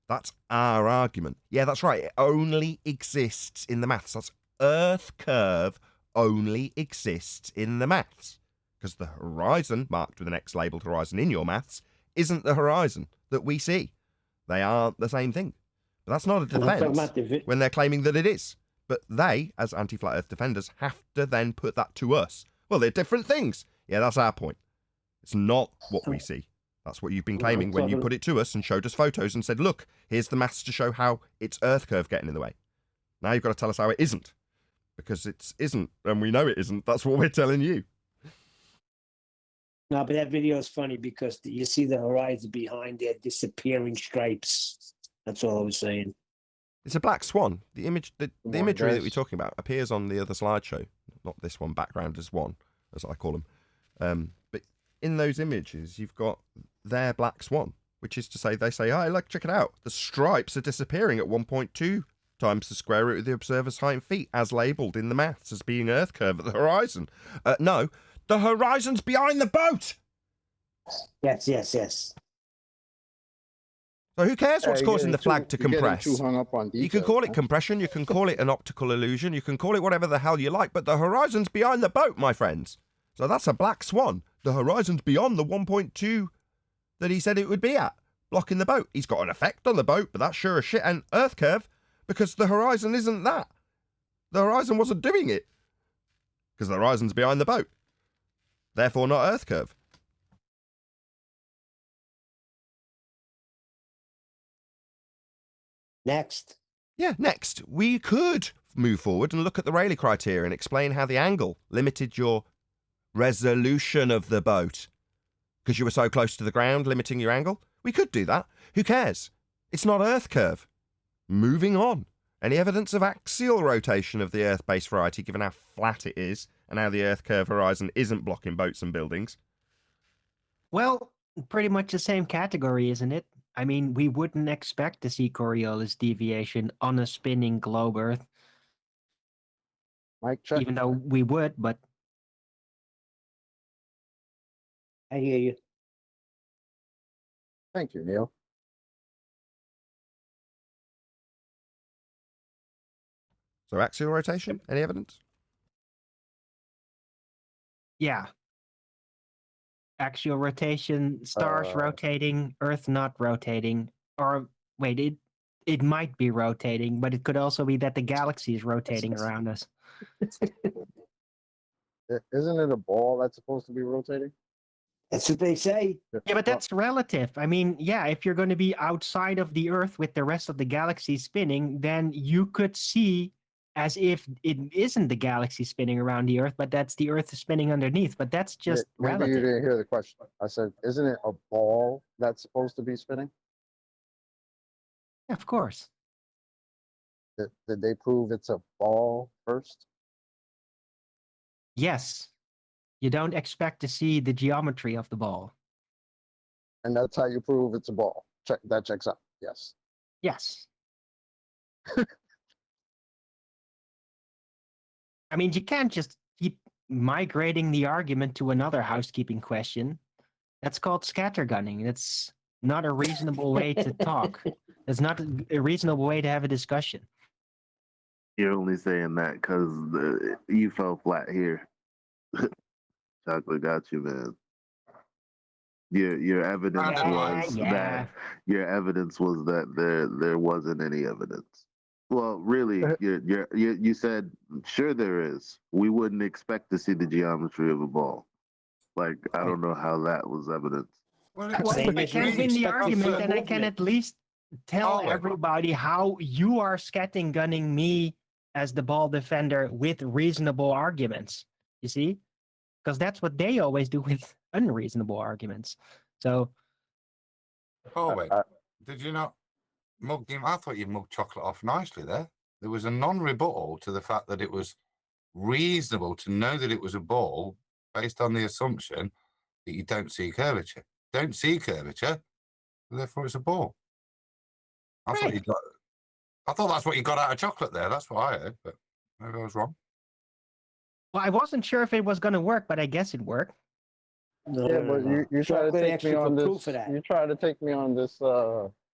That's our argument. Yeah, that's right. It only exists in the maths. That's Earth curve only exists in the maths. Because the horizon, marked with an X labelled horizon in your maths, isn't the horizon that we see. They aren't the same thing. But that's not a I'm talking defence about the when they're claiming that it is. But they, as anti-flat Earth defenders, have to then put that to us. Well, they're different things. Yeah, that's our point. It's not what we see. That's what you've been claiming when you put it to us and showed us photos and said, look, here's the maths to show how it's Earth curve getting in the way. Now you've got to tell us how it isn't. Because it isn't, and we know it isn't. That's what we're telling you. No, but that video is funny because you see the horizon behind their disappearing stripes. That's all I was saying. It's a black swan. The image, the morning, imagery that guys. we're talking about appears on the other slideshow. Not this one, background as one, as I call them. But in those images, you've got their black swan, which is to say, they say, "Hey, look, check it out. The stripes are disappearing at 1.2 times the square root of the observer's height in feet, as labelled in the maths as being Earth curve at the horizon." No, the horizon's behind the boat. Yes. So who cares what's you're causing getting the flag to you're getting compress? too hung up on You can details, call it man. compression, you can call it an optical illusion, you can call it whatever the hell you like, but the horizon's behind the boat, my friends. So that's a black swan. The horizon's beyond the 1.2 that he said it would be at, blocking the boat. He's got an effect on the boat, but that's sure as shit an Earth curve, because the horizon isn't that. The horizon wasn't doing it, because the horizon's behind the boat. Therefore not Earth curve. Next. Yeah, next, we could move forward and look at the Rayleigh criteria and explain how the angle limited your resolution of the boat. Because you were so close to the ground, limiting your angle? We could do that. Who cares? It's not Earth curve. Moving on. Any evidence of axial rotation of the Earth-based variety, given how flat it is, and how the Earth curve horizon isn't blocking boats and buildings? Well, pretty much the same category, isn't it? I mean, we wouldn't expect to see Coriolis deviation on a spinning globe Earth, Mic check. even though we would, but I hear you. Thank you, Neil. So axial rotation, any evidence? yeah. Axial rotation, stars rotating, Earth not rotating, or wait, it might be rotating, but it could also be that the galaxy is rotating around us. Isn't it a ball that's supposed to be rotating? That's what they say. Yeah, but that's relative. I mean, yeah, if you're going to be outside of the Earth with the rest of the galaxy spinning, then you could see as if it isn't the galaxy spinning around the Earth, but that's the Earth spinning underneath. But that's just Maybe you relative. didn't hear the question. I said, isn't it a ball that's supposed to be spinning? Yeah, of course. Did they prove it's a ball first? Yes. You don't expect to see the geometry of the ball. And that's how you prove it's a ball. That checks out. Yes. Yes. I mean, you can't just keep migrating the argument to another housekeeping question. That's called scattergunning. That's not a reasonable way to talk. It's not a reasonable way to have a discussion. You're only saying that because you fell flat here. Chocolate got you, man. Your evidence was that there wasn't any evidence. Well, really, you said sure there is. We wouldn't expect to see the geometry of a ball. Like I don't know how that was evidence. Well, if I can win the argument, then I can at least tell everybody how you are scattergunning me as the ball defender with reasonable arguments. You see? Because that's what they always do with unreasonable arguments. So, Wait. Did you not mug him? I thought you mugged Chocolate off nicely there. There was a non-rebuttal to the fact that it was reasonable to know that it was a ball based on the assumption that you don't see curvature. Don't see curvature, Therefore, it's a ball. I thought Right. you got. I thought that's what you got out of chocolate there. That's what I heard, but maybe I was wrong. Well, I wasn't sure if it was going to work, but I guess it worked. Yeah, but you try to Chocolate take me extra on for this. proof of that. You try to take me on this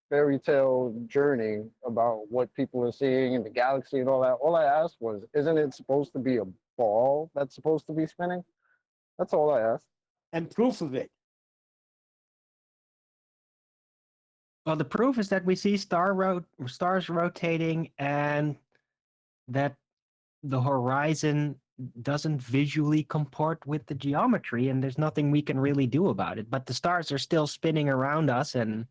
fairy tale journey about what people are seeing in the galaxy and all that. All I asked was, isn't it supposed to be a ball that's supposed to be spinning? That's all I asked. And proof of it. Well, the proof is that we see stars rotating and that the horizon doesn't visually comport with the geometry, and there's nothing we can really do about it. But the stars are still spinning around us, and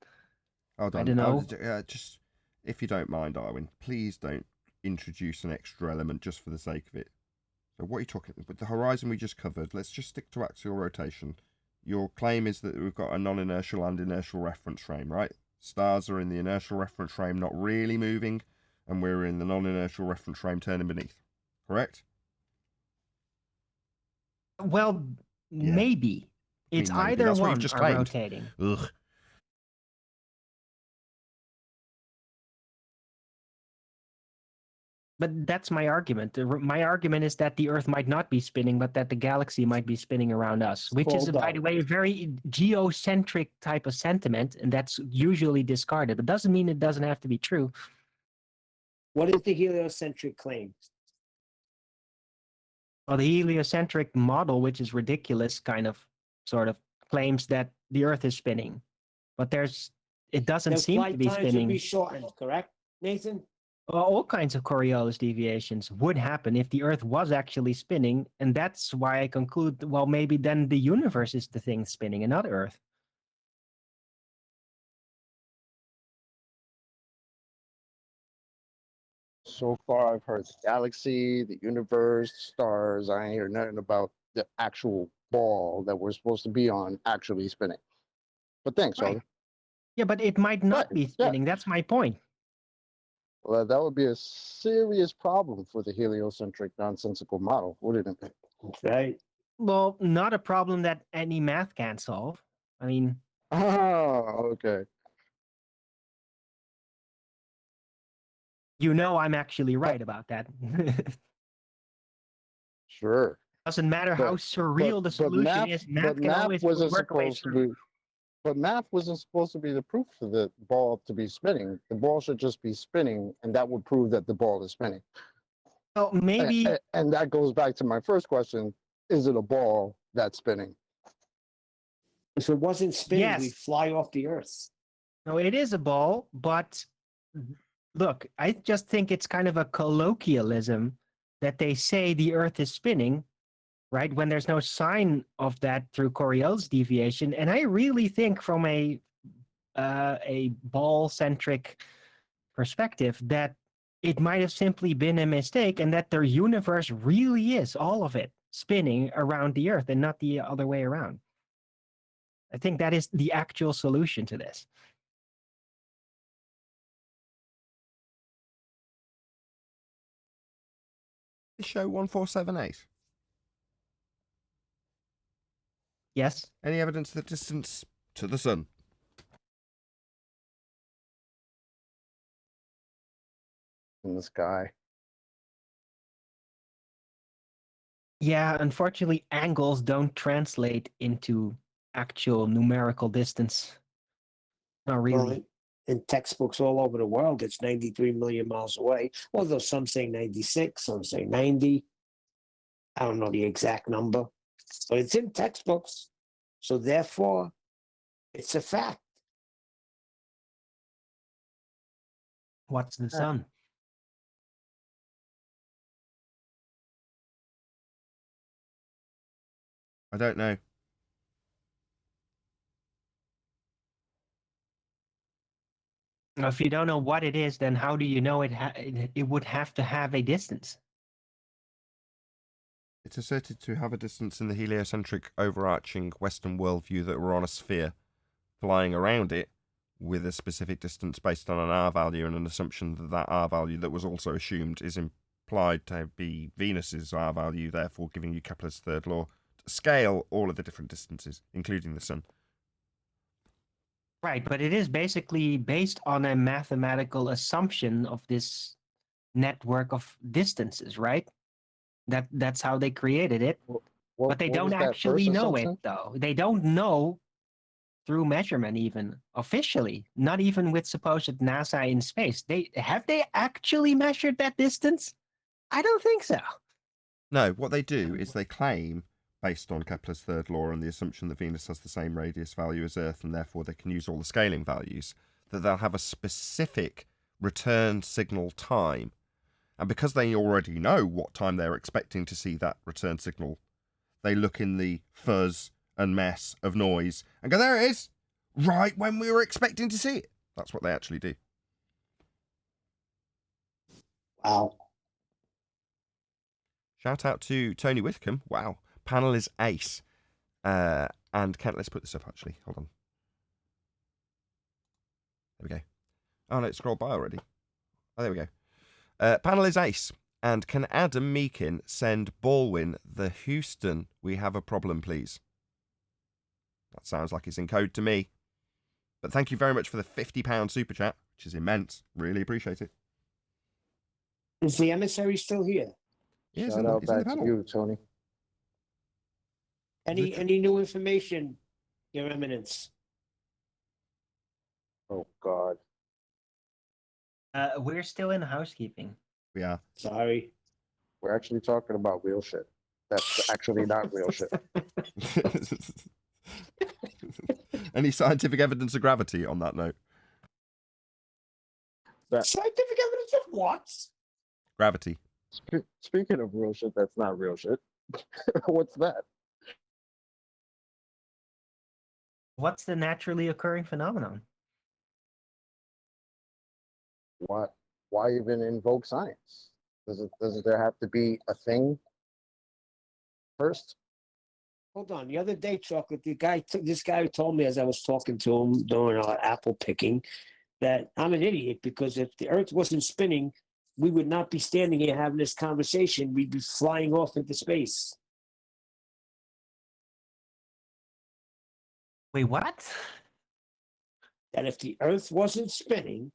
Hold on. I don't know. Just, if you don't mind, Arwin, please don't introduce an extra element just for the sake of it. So what are you talking about? The horizon we just covered, let's just stick to axial rotation. Your claim is that we've got a non-inertial and inertial reference frame, right? Stars are in the inertial reference frame not really moving, and we're in the non-inertial reference frame turning beneath. Correct? Well, Yeah. maybe. I mean, It's maybe. either That's what you've one just are claimed. rotating. Ugh. But that's my argument. My argument is that the Earth might not be spinning, but that the galaxy might be spinning around us, which is, Hold by on. the way, a very geocentric type of sentiment, and that's usually discarded. But doesn't mean it doesn't have to be true. What is the heliocentric claim? Well, the heliocentric model, which is ridiculous, sort of claims that the Earth is spinning, but it doesn't The seem to flight be times would spinning. be shortened, correct, Nathan? Well, all kinds of Coriolis deviations would happen if the Earth was actually spinning, and that's why I conclude, well, maybe then the universe is the thing spinning and not Earth. So far, I've heard the galaxy, the universe, stars. I ain't heard nothing about the actual ball that we're supposed to be on actually spinning. But thanks, Right. Ollie. Yeah, but it might not Right, be yeah. spinning. That's my point. Well, that would be a serious problem for the heliocentric nonsensical model, wouldn't it? Right. Well, not a problem that any math can solve. I mean, Oh, okay. I'm actually right about that. Sure. Doesn't matter how surreal the solution is. Math can always wasn't work a way supposed to through. be. But math wasn't supposed to be the proof for the ball to be spinning. The ball should just be spinning, and that would prove that the ball is spinning. Well, maybe. And that goes back to my first question: is it a ball that's spinning? If it wasn't spinning, Yes. we'd fly off the Earth. No, it is a ball, but look, I just think it's kind of a colloquialism that they say the Earth is spinning, right? When there's no sign of that through Coriolis deviation. And I really think from a ball-centric perspective that it might have simply been a mistake and that their universe really is, all of it, spinning around the Earth and not the other way around. I think that is the actual solution to this. Show 1478. Yes? Any evidence of the distance to the sun? In the sky. Yeah, unfortunately, angles don't translate into actual numerical distance. Not really. Well, in textbooks all over the world, it's 93 million miles away. Although some say 96, some say 90. I don't know the exact number, but it's in textbooks. So therefore, it's a fact. What's the sun? I don't know. If you don't know what it is, then how do you know it would have to have a distance? It's asserted to have a distance in the heliocentric overarching Western worldview that we're on a sphere, flying around it with a specific distance based on an R value and an assumption that that R value that was also assumed is implied to be Venus's R value, therefore giving you Kepler's third law to scale all of the different distances, including the sun. Right, but it is basically based on a mathematical assumption of this network of distances, right? That's how they created it. But they don't was that actually first know it, assumption? though. They don't know through measurement, even officially, not even with supposed NASA in space. They actually measured that distance? I don't think so. No, what they do is they claim, based on Kepler's third law and the assumption that Venus has the same radius value as Earth and therefore they can use all the scaling values, that they'll have a specific return signal time. And because they already know what time they're expecting to see that return signal, they look in the fuzz and mess of noise and go, there it is, right when we were expecting to see it. That's what they actually do. Wow. Shout out to Tony Whitcomb. Wow. Panel is ace. And Kent, let's put this up actually. Hold on. There we go. Oh no, it scrolled by already. Oh, there we go. Panel is ace. And can Adam Meakin send Baldwin the Houston, we have a problem, please? That sounds like it's in code to me. But thank you very much for the £50 super chat, which is immense. Really appreciate it. Is the emissary still here? Yeah, he's Shout in the out back to panel. you, Tony. Any new information, Your Eminence? Oh God. We're still in housekeeping. We are. Sorry. We're actually talking about real shit. That's actually not real shit. Any scientific evidence of gravity on that note? Scientific evidence of what? Gravity. Speaking of real shit, that's not real shit. What's that? What's the naturally occurring phenomenon? Why even invoke science? Does there have to be a thing first? Hold on. The other day, Chocolate, this guy told me as I was talking to him during our apple picking that I'm an idiot because if the Earth wasn't spinning, we would not be standing here having this conversation. We'd be flying off into space. Wait, what? That if the Earth wasn't spinning,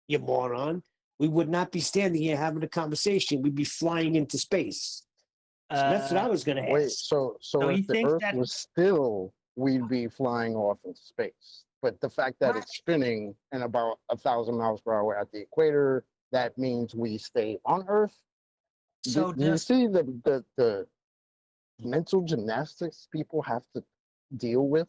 you moron, we would not be standing here having a conversation. We'd be flying into space. So that's what I was going to Wait, ask. so So he if the thinks Earth that- was still, we'd be flying off into space. But the fact that What? it's spinning and about 1,000 miles per hour at the equator, that means we stay on Earth. So Do you does see the mental gymnastics people have to deal with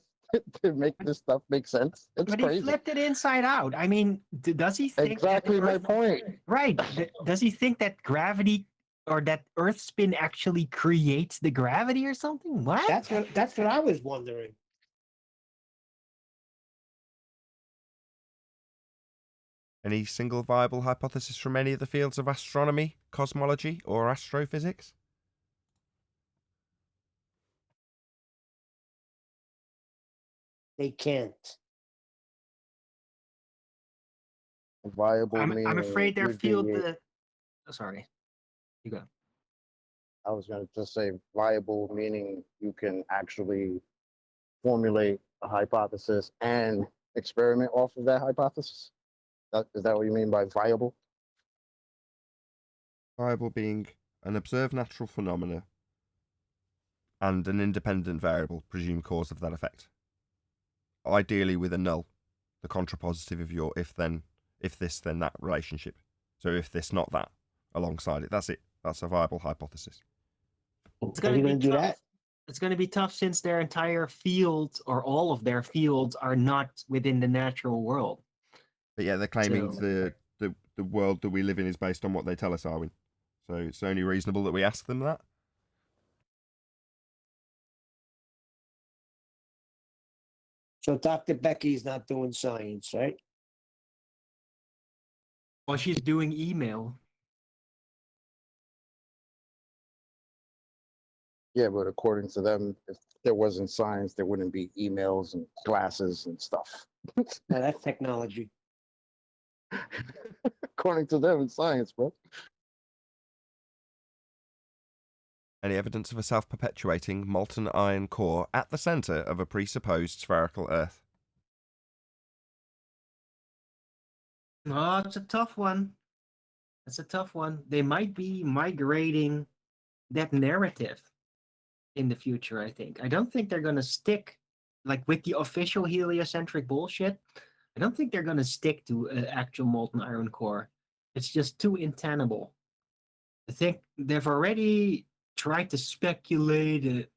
to make this stuff make sense? It's but he crazy. flipped it inside out. I mean, does he think that Exactly my Earth- point. Right. Does he think that gravity or that Earth spin actually creates the gravity or something? What? That's what I was wondering. Any single viable hypothesis from any of the fields of astronomy, cosmology, or astrophysics? They can't. Viable I'm meaning afraid their would field. be- Sorry, you go. I was going to just say viable meaning you can actually formulate a hypothesis and experiment off of that hypothesis. Is that what you mean by viable? Viable being an observed natural phenomena and an independent variable, presumed cause of that effect. Ideally with a null, the contrapositive of your if this, then that relationship. So if this, not that, alongside it. That's it. That's a viable hypothesis. It's Are going you to going be to do tough. that? It's going to be tough since their entire field or all of their fields are not within the natural world. But yeah, they're claiming So- the world that we live in is based on what they tell us, Arwin. So it's only reasonable that we ask them that. So Dr. Becky's not doing science, right? Well, she's doing email. Yeah, but according to them, if there wasn't science, there wouldn't be emails and glasses and stuff. Now that's technology. According to them, it's science, bro. Any evidence of a self-perpetuating molten iron core at the centre of a presupposed spherical Earth? Oh, it's a tough one. It's a tough one. They might be migrating that narrative in the future, I think. I don't think they're going to stick, like with the official heliocentric bullshit, I don't think they're going to stick to an actual molten iron core. It's just too untenable. I think they've already tried to speculate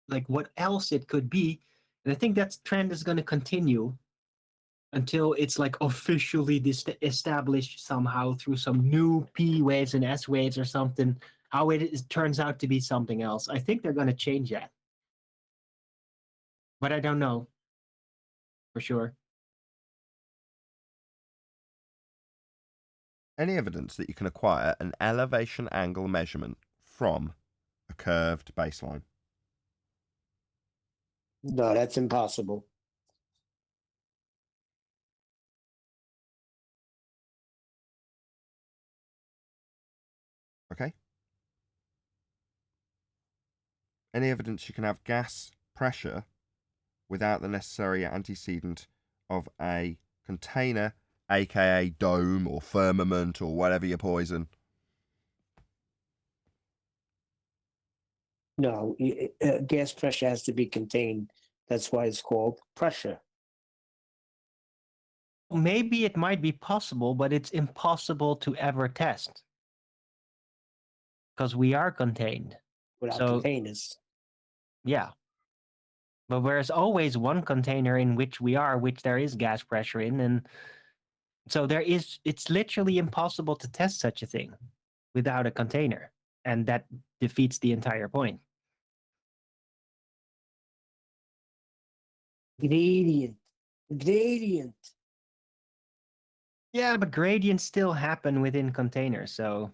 like what else it could be. And I think that trend is going to continue until it's like officially established somehow through some new P waves and S waves or something, how turns out to be something else. I think they're going to change that. But I don't know for sure. Any evidence that you can acquire an elevation angle measurement from a curved baseline? No, that's impossible. Okay. Any evidence you can have gas pressure without the necessary antecedent of a container, aka dome or firmament or whatever you poison? No, gas pressure has to be contained. That's why it's called pressure. Maybe it might be possible, but it's impossible to ever test because we are contained. Without So- containers. Yeah. But there's always one container in which there is gas pressure in. And so it's literally impossible to test such a thing without a container. And that defeats the entire point. Gradient. Gradient. Yeah, but gradients still happen within containers. So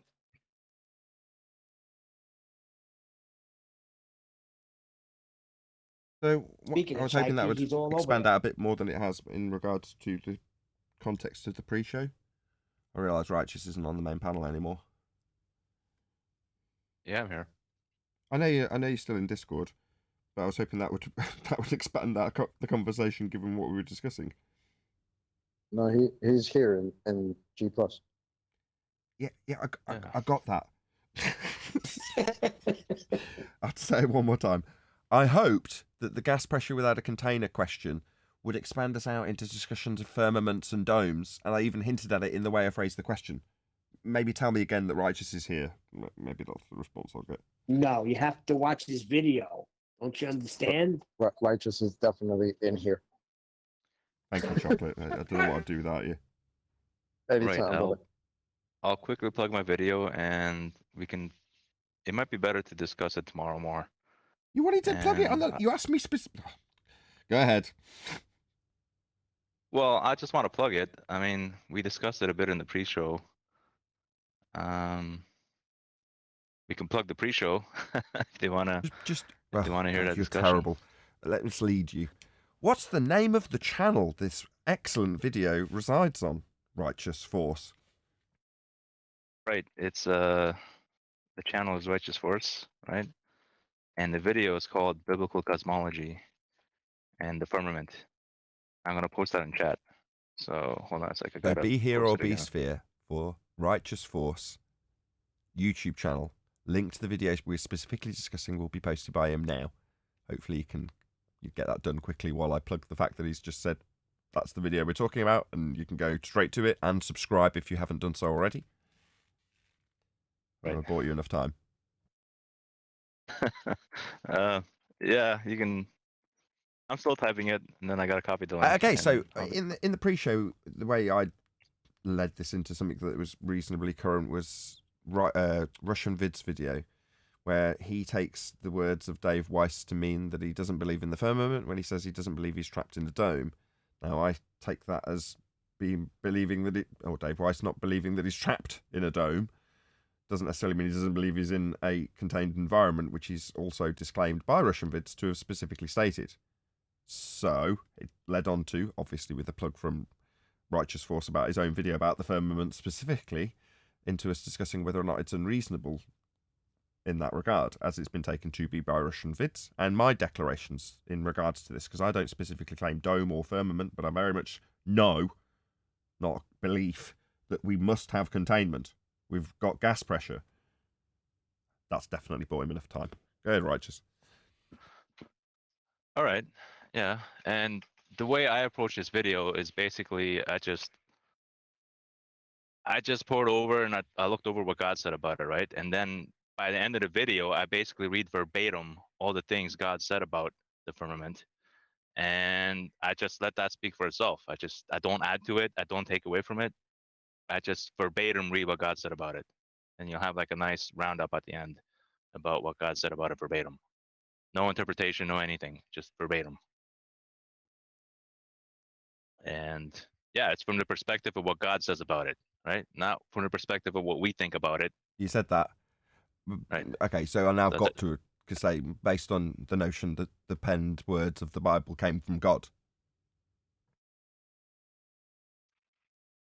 So Speaking I of was hoping that Psyche, would he's all expand over out a bit more than it has in regards to the context of the pre-show. I realise Righteous isn't on the main panel anymore. Yeah, I'm here. I know you're still in Discord, but I was hoping that would that would expand the conversation given what we were discussing. No, he's here in G plus. Yeah, Yeah. I got that. I'll say it one more time. I hoped that the gas pressure without a container question would expand us out into discussions of firmaments and domes, and I even hinted at it in the way I phrased the question. Maybe tell me again that Righteous is here. Maybe that's the response I'll get. No, you have to watch this video. Don't you understand? Righteous is definitely in here. Thank you, Chocolate. I don't know what I'd do without you. Anytime, Right. brother. I'll quickly plug my video and it might be better to discuss it tomorrow more. You wanted to plug it on the... And, You asked me specific... Go ahead. Well, I just want to plug it. I mean, we discussed it a bit in the pre-show. We can plug the pre-show if they wanna. Just If you wanna hear that you're discussion. terrible. Let us lead you. What's the name of the channel this excellent video resides on? Righteous Force. Right. It's the channel is Righteous Force, right? And the video is called Biblical Cosmology and the Firmament. I'm gonna post that in chat. So hold on a sec. I So gotta be here post or it be again. sphere for Righteous Force YouTube channel. Link to the videos we're specifically discussing will be posted by him now. Hopefully you get that done quickly while I plug the fact that he's just said that's the video we're talking about, and you can go straight to it and subscribe if you haven't done so already. Right. I've bought you enough time. Yeah, you can. I'm still typing it, and then I gotta copy the link. Okay, so and in the pre-show, the way I led this into something that was reasonably current was Russian Vid's video, where he takes the words of Dave Weiss to mean that he doesn't believe in the firmament when he says he doesn't believe he's trapped in the dome. Now I take that as believing that Dave Weiss not believing that he's trapped in a dome doesn't necessarily mean he doesn't believe he's in a contained environment, which he's also disclaimed by Russian Vids to have specifically stated. So it led on to, obviously with a plug from Righteous Force about his own video about the firmament specifically, into us discussing whether or not it's unreasonable in that regard, as it's been taken to be by Russian Vids, and my declarations in regards to this, because I don't specifically claim dome or firmament, but I very much know, not belief, that we must have containment. We've got gas pressure. That's definitely bought him enough time. Go ahead, Righteous. All right. Yeah. And the way I approach this video is basically I just poured over and I looked over what God said about it, right? And then by the end of the video, I basically read verbatim all the things God said about the firmament. And I just let that speak for itself. I don't add to it. I don't take away from it. I just verbatim read what God said about it. And you'll have like a nice roundup at the end about what God said about it verbatim. No interpretation, no anything, just verbatim. And yeah, it's from the perspective of what God says about it, right? Not from the perspective of what we think about it. You said that. Right. Okay, so I now got to say, based on the notion that the penned words of the Bible came from God.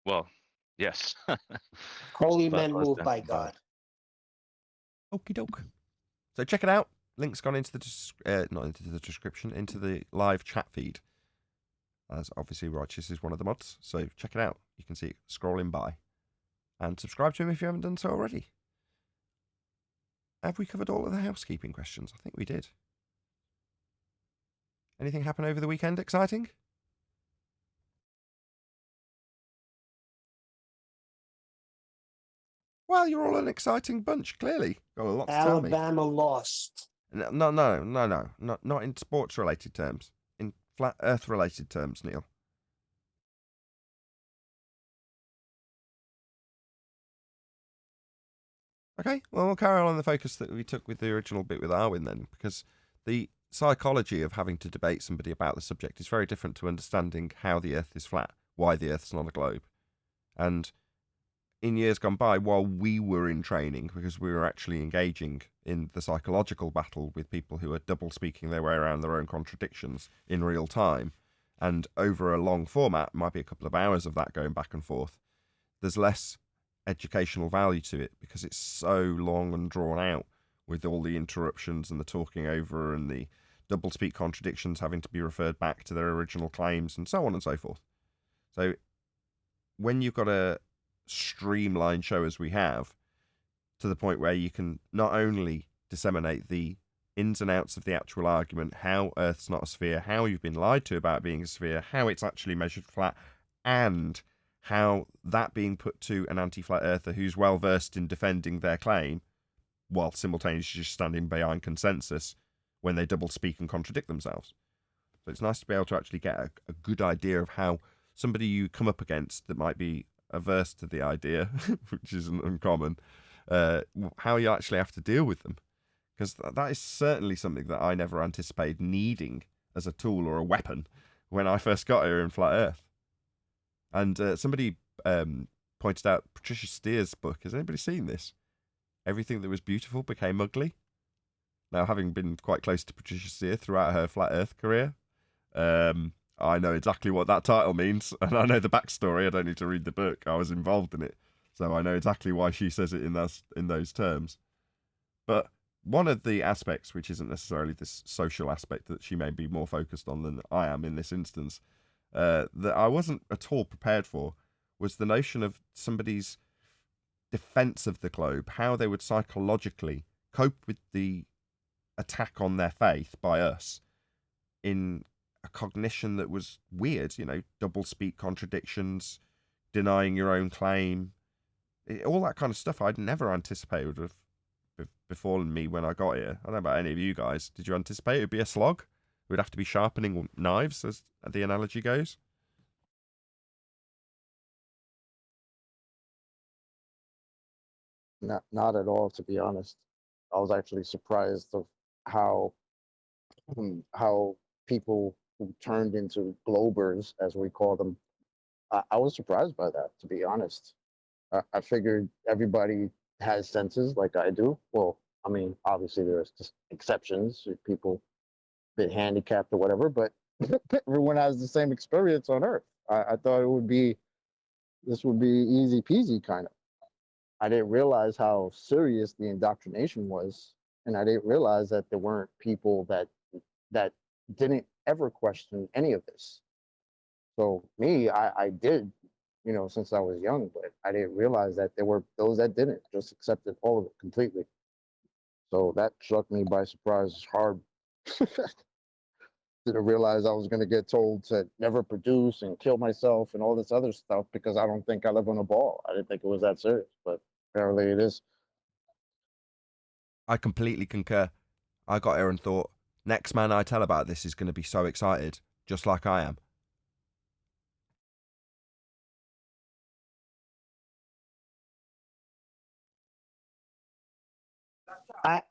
Well, yes. Holy But men moved by God. Okie doke. So check it out. Link's gone into the not into the description, into the live chat feed. As obviously Righteous is one of the mods, so check it out. You can see it scrolling by, and subscribe to him if you haven't done so already. Have we covered all of the housekeeping questions? I think we did. Anything happen over the weekend exciting? Well, you're all an exciting bunch, clearly. Got a lot to tell me. Alabama lost. No, not in sports-related terms. In flat Earth-related terms, Neil. Okay, well, we'll carry on the focus that we took with the original bit with Arwin then, because the psychology of having to debate somebody about the subject is very different to understanding how the Earth is flat, why the Earth's not a globe. And in years gone by, while we were in training, because we were actually engaging in the psychological battle with people who are double-speaking their way around their own contradictions in real time, and over a long format, might be a couple of hours of that going back and forth, there's less educational value to it because it's so long and drawn out with all the interruptions and the talking over and the double-speak contradictions having to be referred back to their original claims and so on and so forth. So when you've got a streamlined show as we have, to the point where you can not only disseminate the ins and outs of the actual argument, how Earth's not a sphere, how you've been lied to about being a sphere, how it's actually measured flat, and how that being put to an anti-flat earther who's well versed in defending their claim while simultaneously just standing behind consensus when they double speak and contradict themselves. So it's nice to be able to actually get a good idea of how somebody you come up against that might be averse to the idea, which isn't uncommon, how you actually have to deal with them. Because that is certainly something that I never anticipated needing as a tool or a weapon when I first got here in Flat Earth. And somebody pointed out Patricia Steer's book. Has anybody seen this? Everything that was beautiful became ugly. Now, having been quite close to Patricia Steer throughout her Flat Earth career, I know exactly what that title means, and I know the backstory. I don't need to read the book. I was involved in it, so I know exactly why she says it in those terms. But one of the aspects, which isn't necessarily this social aspect that she may be more focused on than I am in this instance, that I wasn't at all prepared for, was the notion of somebody's defense of the globe, how they would psychologically cope with the attack on their faith by us in a cognition that was weird, double speak contradictions, denying your own claim, all that kind of stuff I'd never anticipated would have befallen me when I got here. I don't know about any of you guys. Did you anticipate it would be a slog? We'd have to be sharpening knives, as the analogy goes? Not at all, to be honest. I was actually surprised of how people who turned into globers, as we call them, I was surprised by that, to be honest. I figured everybody has senses like I do. Well, I mean, obviously there's just exceptions, people a bit handicapped or whatever, but everyone has the same experience on Earth. I thought this would be easy peasy kind of. I didn't realize how serious the indoctrination was, and I didn't realize that there weren't people that didn't ever question any of this. So me, I did you know, since I was young, but I didn't realize that there were those that didn't, just accepted all of it completely. So that struck me by surprise hard. Didn't realize I was going to get told to never produce and kill myself and all this other stuff because I don't think I live on a ball. I didn't think it was that serious, but apparently it is. I completely concur. I got here and thought, next man I tell about this is going to be so excited, just like I am.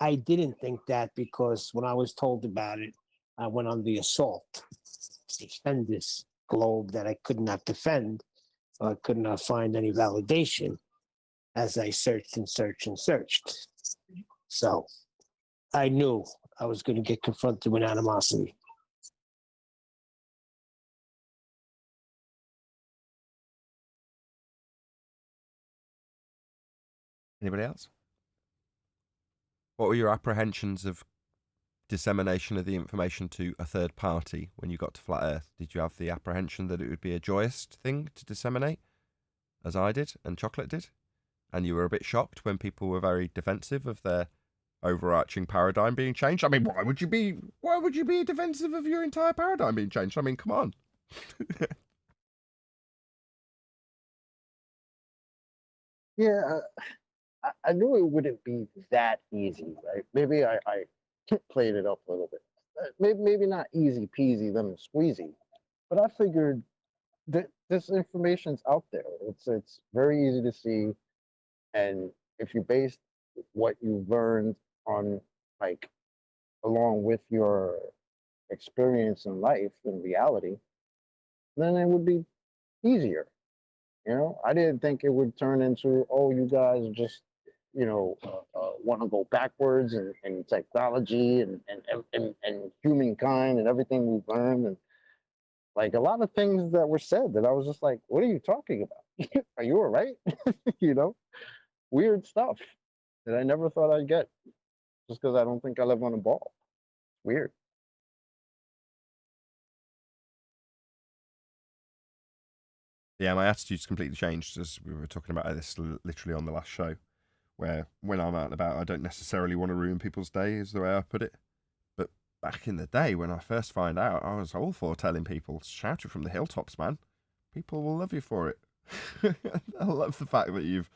I didn't think that because when I was told about it, I went on the assault to defend this globe that I could not defend. I could not find any validation as I searched and searched and searched. So I knew I was going to get confronted with animosity. Anybody else? What were your apprehensions of dissemination of the information to a third party when you got to Flat Earth? Did you have the apprehension that it would be a joyous thing to disseminate, as I did and Chocolate did? And you were a bit shocked when people were very defensive of their overarching paradigm being changed? I mean, why would you be defensive of your entire paradigm being changed? I mean, come on. Yeah, I knew it wouldn't be that easy, right? Maybe I played it up a little bit. Maybe not easy peasy lemon squeezy, but I figured that this information's out there. It's very easy to see, and if you base what you've learned on, like, along with your experience in life and reality, then it would be easier. You know, I didn't think it would turn into, oh, you guys just, you know, want to go backwards in technology and humankind and everything we've learned. And like a lot of things that were said that I was just like, what are you talking about? Are you all right? You know, weird stuff that I never thought I'd get just because I don't think I live on a ball. Weird. Yeah, my attitude's completely changed, as we were talking about this literally on the last show, where when I'm out and about, I don't necessarily want to ruin people's day, is the way I put it. But back in the day, when I first find out, I was all for telling people, shout it from the hilltops, man. People will love you for it. I love the fact that you've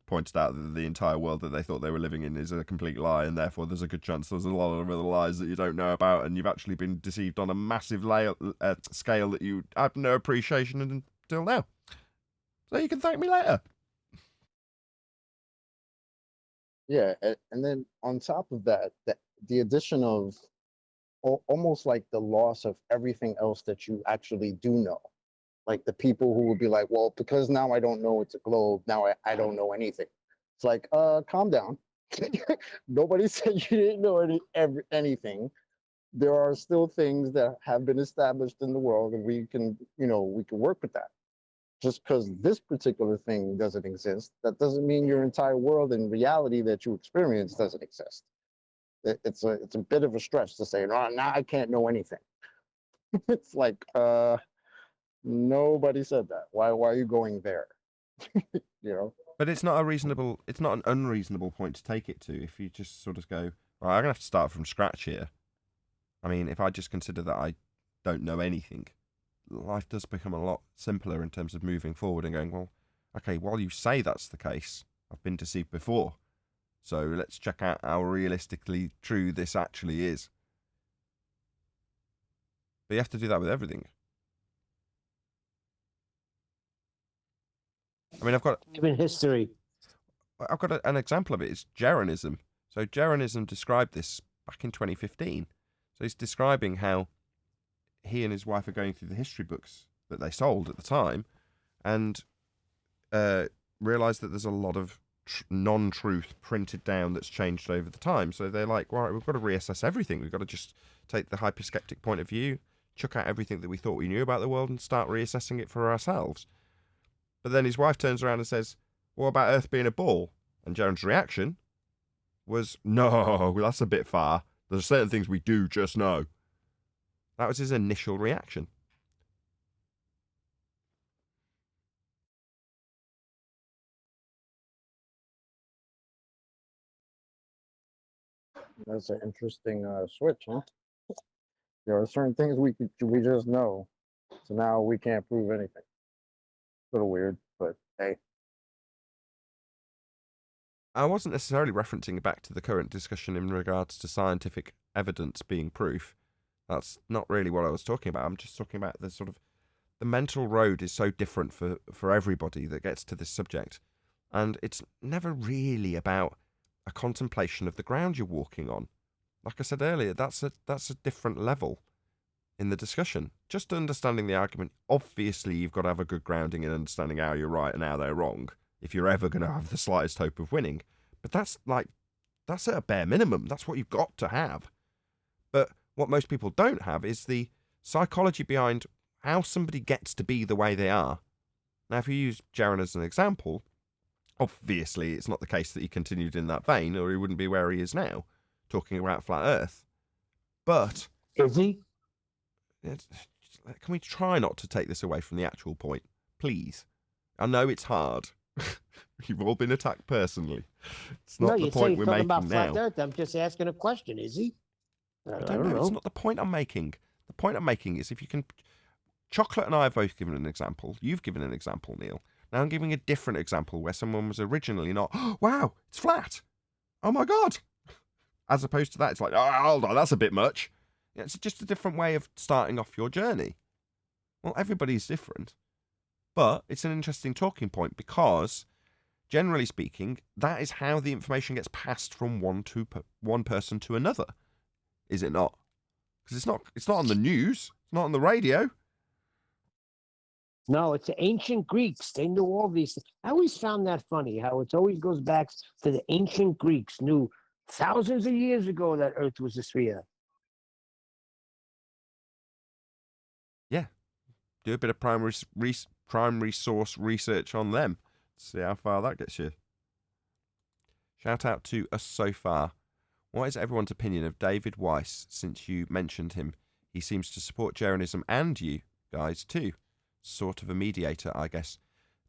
pointed out that the entire world that they thought they were living in is a complete lie, and therefore there's a good chance there's a lot of other lies that you don't know about, and you've actually been deceived on a massive scale that you have no appreciation until now. So you can thank me later. Yeah, and then on top of that, the addition of almost like the loss of everything else that you actually do know. Like the people who would be like, well, because now I don't know it's a globe, now I don't know anything. It's like, calm down. Nobody said you didn't know anything. There are still things that have been established in the world, and we can work with that. Just because this particular thing doesn't exist, that doesn't mean your entire world and reality that you experience doesn't exist. It's a bit of a stretch to say, no, now I can't know anything. It's like, nobody said that. Why are you going there? You know? But it's not an unreasonable point to take it to if you just sort of go, well, I'm going to have to start from scratch here. I mean, if I just consider that I don't know anything, life does become a lot simpler in terms of moving forward and going, well, okay, while you say that's the case, I've been deceived before. So let's check out how realistically true this actually is. But you have to do that with everything. I mean, Even history. I've got an example of it. It's Jeranism. So Jeranism described this back in 2015. So he's describing how he and his wife are going through the history books that they sold at the time and realised that there's a lot of non-truth printed down that's changed over the time. So they're like, right, we've got to reassess everything. We've got to just take the hyperskeptic point of view, chuck out everything that we thought we knew about the world and start reassessing it for ourselves. But then his wife turns around and says, what about Earth being a ball? And Jaren's reaction was, no, that's a bit far. There's certain things we do just know. That was his initial reaction. That's an interesting switch, huh? There are certain things we just know, so now we can't prove anything. A little weird, but hey. I wasn't necessarily referencing back to the current discussion in regards to scientific evidence being proof. That's not really what I was talking about. I'm just talking about the sort of the mental road is so different for everybody that gets to this subject, and it's never really about a contemplation of the ground you're walking on. Like I said earlier, that's a different level in the discussion. Just understanding the argument, obviously you've got to have a good grounding in understanding how you're right and how they're wrong if you're ever going to have the slightest hope of winning. But that's at a bare minimum. That's what you've got to have. But what most people don't have is the psychology behind how somebody gets to be the way they are. Now, if you use Jaron as an example, obviously it's not the case that he continued in that vein, or he wouldn't be where he is now, talking about flat Earth. But Is he? Can we try not to take this away from the actual point, please? I know it's hard. You've all been attacked personally. It's not the point we're making about now. flat Earth. I'm just asking a question. Is he? I don't know. It's not the point I'm making. The point I'm making is if you can... Chocolate and I have both given an example. You've given an example, Neil. Now I'm giving a different example where someone was originally not, oh, wow, it's flat. Oh my God. As opposed to that, it's like, oh, hold on, that's a bit much. It's just a different way of starting off your journey. Well, everybody's different. But it's an interesting talking point because, generally speaking, that is how the information gets passed from one person to another. Is it not? Because it's not on the news. It's not on the radio. No, it's the ancient Greeks. They knew all these things. I always found that funny, how it always goes back to the ancient Greeks knew thousands of years ago that Earth was a sphere. Yeah. Do a bit of primary source research on them. See how far that gets you. Shout out to us so far. What is everyone's opinion of David Weiss since you mentioned him? He seems to support Jaronism and you guys too. Sort of a mediator, I guess.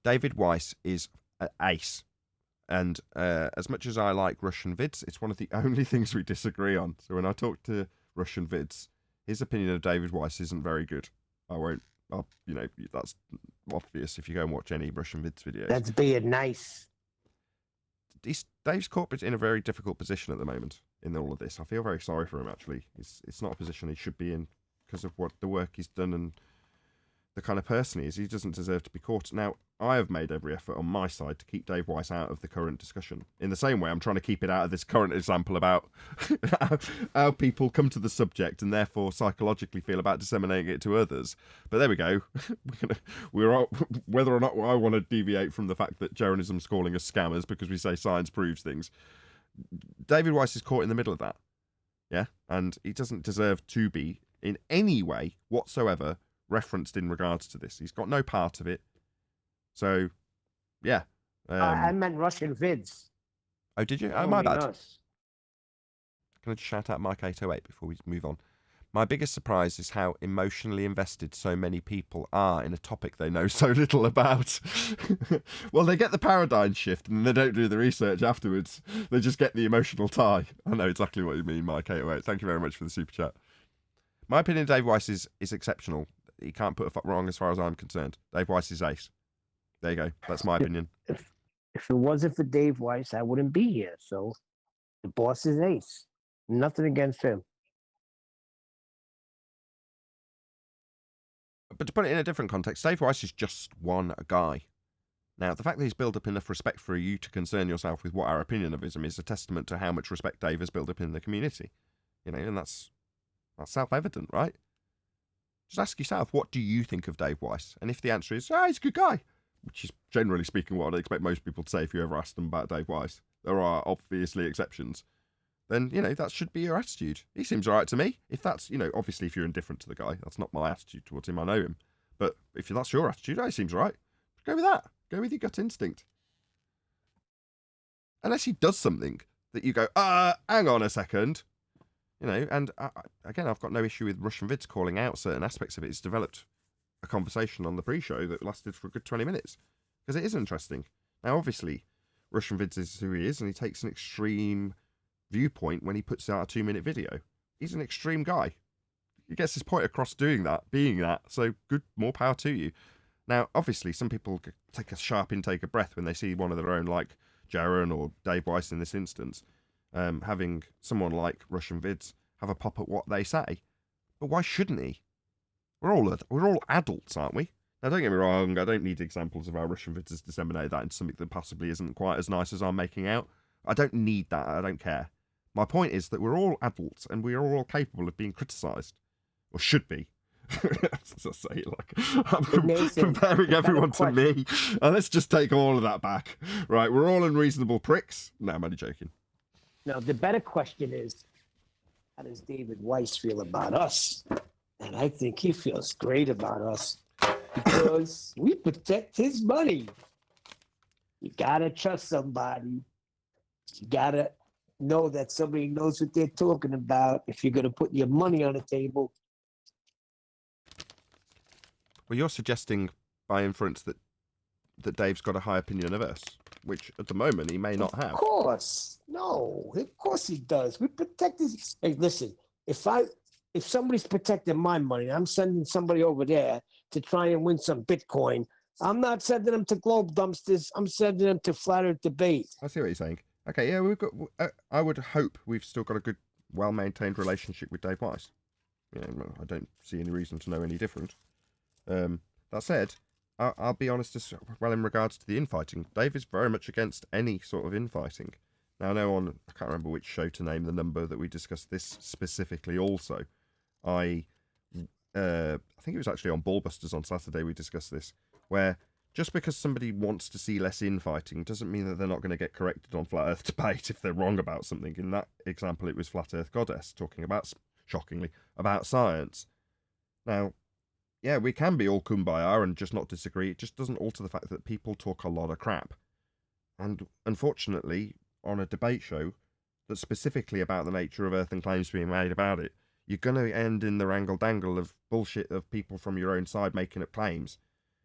David Weiss is an ace. And as much as I like Russian vids, it's one of the only things we disagree on. So when I talk to Russian vids, his opinion of David Weiss isn't very good. That's obvious if you go and watch any Russian vids videos. That's being nice. Dave's caught in a very difficult position at the moment in all of this. I feel very sorry for him, actually. It's not a position he should be in because of what the work he's done and the kind of person he is. He doesn't deserve to be caught. Now, I have made every effort on my side to keep Dave Weiss out of the current discussion. In the same way, I'm trying to keep it out of this current example about how people come to the subject and therefore psychologically feel about disseminating it to others. But there we go. Whether or not I want to deviate from the fact that Jaronism's calling us scammers because we say science proves things, David Weiss is caught in the middle of that. Yeah? And he doesn't deserve to be in any way whatsoever referenced in regards to this. He's got no part of it. So, yeah. I meant Russian vids. Oh, did you? Oh, my bad. Us. Can I just shout out Mike 808 before we move on? My biggest surprise is how emotionally invested so many people are in a topic they know so little about. Well, they get the paradigm shift and they don't do the research afterwards. They just get the emotional tie. I know exactly what you mean, Mike 808. Thank you very much for the super chat. My opinion of Dave Weiss is exceptional. He can't put a fuck wrong as far as I'm concerned. Dave Weiss is ace. There you go. That's my opinion. If it wasn't for Dave Weiss, I wouldn't be here. So the boss is ace. Nothing against him. But to put it in a different context, Dave Weiss is just one guy. Now, the fact that he's built up enough respect for you to concern yourself with what our opinion of him is a testament to how much respect Dave has built up in the community. And that's self-evident, right? Just ask yourself, what do you think of Dave Weiss? And if the answer is, he's a good guy, which is generally speaking what I'd expect most people to say if you ever ask them about Dave Weiss, there are obviously exceptions, then, that should be your attitude. He seems all right to me. If that's, obviously if you're indifferent to the guy, that's not my attitude towards him, I know him. But if that's your attitude, he seems all right. Go with that. Go with your gut instinct. Unless he does something that you go, hang on a second. And again, I've got no issue with Russian vids calling out certain aspects of it. It's developed a conversation on the pre-show that lasted for a good 20 minutes because it is interesting. Now, obviously, Russian vids is who he is, and he takes an extreme viewpoint when he puts out a 2-minute video. He's an extreme guy. He gets his point across doing that, being that. So good, more power to you. Now, obviously, some people take a sharp intake of breath when they see one of their own, like Jaron or Dave Weiss in this instance, having someone like Russian Vids have a pop at what they say. But why shouldn't he? We're all adults, aren't we? Now, don't get me wrong, I don't need examples of how Russian Vids has disseminated that into something that possibly isn't quite as nice as I'm making out. I don't need that. I don't care. My point is that we're all adults and we are all capable of being criticised. Or should be. As I say, like, I'm Nathan, comparing everyone to question. me. And let's just take all of that back. Right, we're all unreasonable pricks. No, I'm only joking. Now, the better question is, how does David Weiss feel about us? And I think he feels great about us because we protect his money. You gotta trust somebody. You gotta know that somebody knows what they're talking about if you're gonna put your money on the table. Well, you're suggesting by inference that Dave's got a high opinion of us, which at the moment he may not have. Of course. No, of course he does. We protect his. Hey, listen, if somebody's protecting my money, I'm sending somebody over there to try and win some Bitcoin. I'm not sending them to Globe Dumpsters. I'm sending them to Flat Earth Debate. I see what you're saying. Okay, yeah, we've got. I would hope we've still got a good, well-maintained relationship with Dave Weiss. You know, I don't see any reason to know any different. That said, I'll be honest as well in regards to the infighting. Dave is very much against any sort of infighting. Now, I know I can't remember which show to name the number that we discussed this specifically also. I think it was actually on Ballbusters on Saturday we discussed this, where just because somebody wants to see less infighting doesn't mean that they're not going to get corrected on Flat Earth Debate if they're wrong about something. In that example, it was Flat Earth Goddess talking about, shockingly, about science. Now, yeah, we can be all kumbaya and just not disagree. It just doesn't alter the fact that people talk a lot of crap. And unfortunately, on a debate show that's specifically about the nature of Earth and claims being made about it, you're going to end in the wrangle-dangle of bullshit of people from your own side making up claims.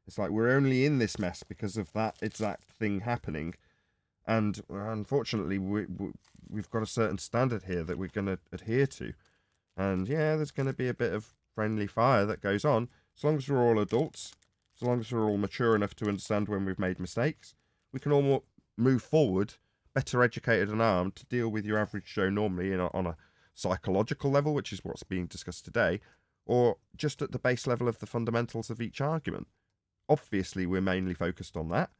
It's like we're only in this mess because of that exact thing happening. And unfortunately, we've got a certain standard here that we're going to adhere to. And yeah, there's going to be a bit of friendly fire that goes on. As long as we're all adults, as long as we're all mature enough to understand when we've made mistakes, we can all move forward, better educated and armed to deal with your average Joe normally on a psychological level, which is what's being discussed today, or just at the base level of the fundamentals of each argument. Obviously, we're mainly focused on that,